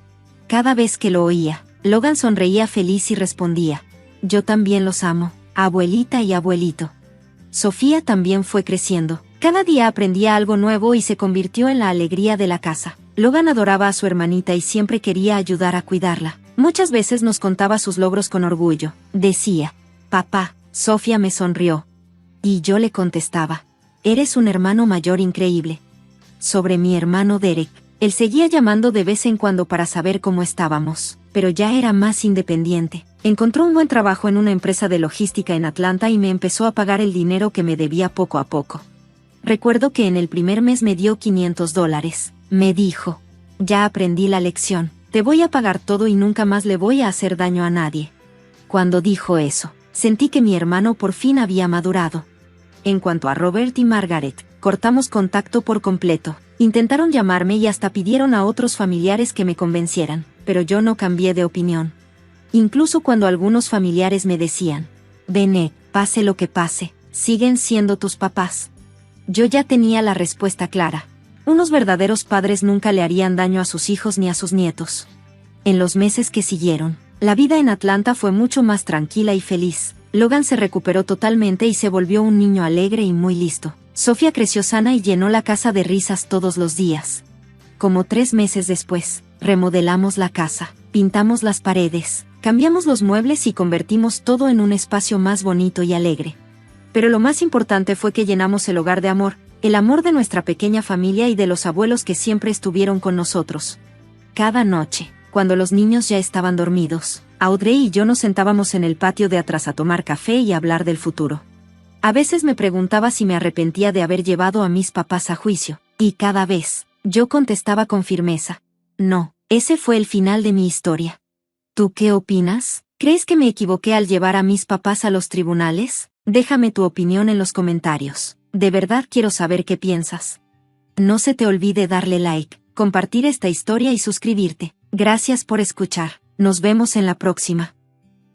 Cada vez que lo oía, Logan sonreía feliz y respondía: yo también los amo, abuelita y abuelito. Sofía también fue creciendo. Cada día aprendía algo nuevo y se convirtió en la alegría de la casa. Logan adoraba a su hermanita y siempre quería ayudar a cuidarla. Muchas veces nos contaba sus logros con orgullo. Decía, «Papá», Sofía me sonrió. Y yo le contestaba, «Eres un hermano mayor increíble». Sobre mi hermano Derek, él seguía llamando de vez en cuando para saber cómo estábamos, pero ya era más independiente. Encontró un buen trabajo en una empresa de logística en Atlanta y me empezó a pagar el dinero que me debía poco a poco. Recuerdo que en el primer mes me dio $500. Me dijo, «Ya aprendí la lección, te voy a pagar todo y nunca más le voy a hacer daño a nadie». Cuando dijo eso, sentí que mi hermano por fin había madurado. En cuanto a Robert y Margaret, cortamos contacto por completo. Intentaron llamarme y hasta pidieron a otros familiares que me convencieran, pero yo no cambié de opinión. Incluso cuando algunos familiares me decían, «Bennett, pase lo que pase, siguen siendo tus papás». Yo ya tenía la respuesta clara. Unos verdaderos padres nunca le harían daño a sus hijos ni a sus nietos. En los meses que siguieron, la vida en Atlanta fue mucho más tranquila y feliz. Logan se recuperó totalmente y se volvió un niño alegre y muy listo. Sofía creció sana y llenó la casa de risas todos los días. Como 3 meses después, remodelamos la casa, pintamos las paredes, cambiamos los muebles y convertimos todo en un espacio más bonito y alegre. Pero lo más importante fue que llenamos el hogar de amor, el amor de nuestra pequeña familia y de los abuelos que siempre estuvieron con nosotros. Cada noche, cuando los niños ya estaban dormidos, Audrey y yo nos sentábamos en el patio de atrás a tomar café y a hablar del futuro. A veces me preguntaba si me arrepentía de haber llevado a mis papás a juicio, y cada vez, yo contestaba con firmeza, no, ese fue el final de mi historia. ¿Tú qué opinas? ¿Crees que me equivoqué al llevar a mis papás a los tribunales? Déjame tu opinión en los comentarios. De verdad quiero saber qué piensas. No se te olvide darle like, compartir esta historia y suscribirte. Gracias por escuchar. Nos vemos en la próxima.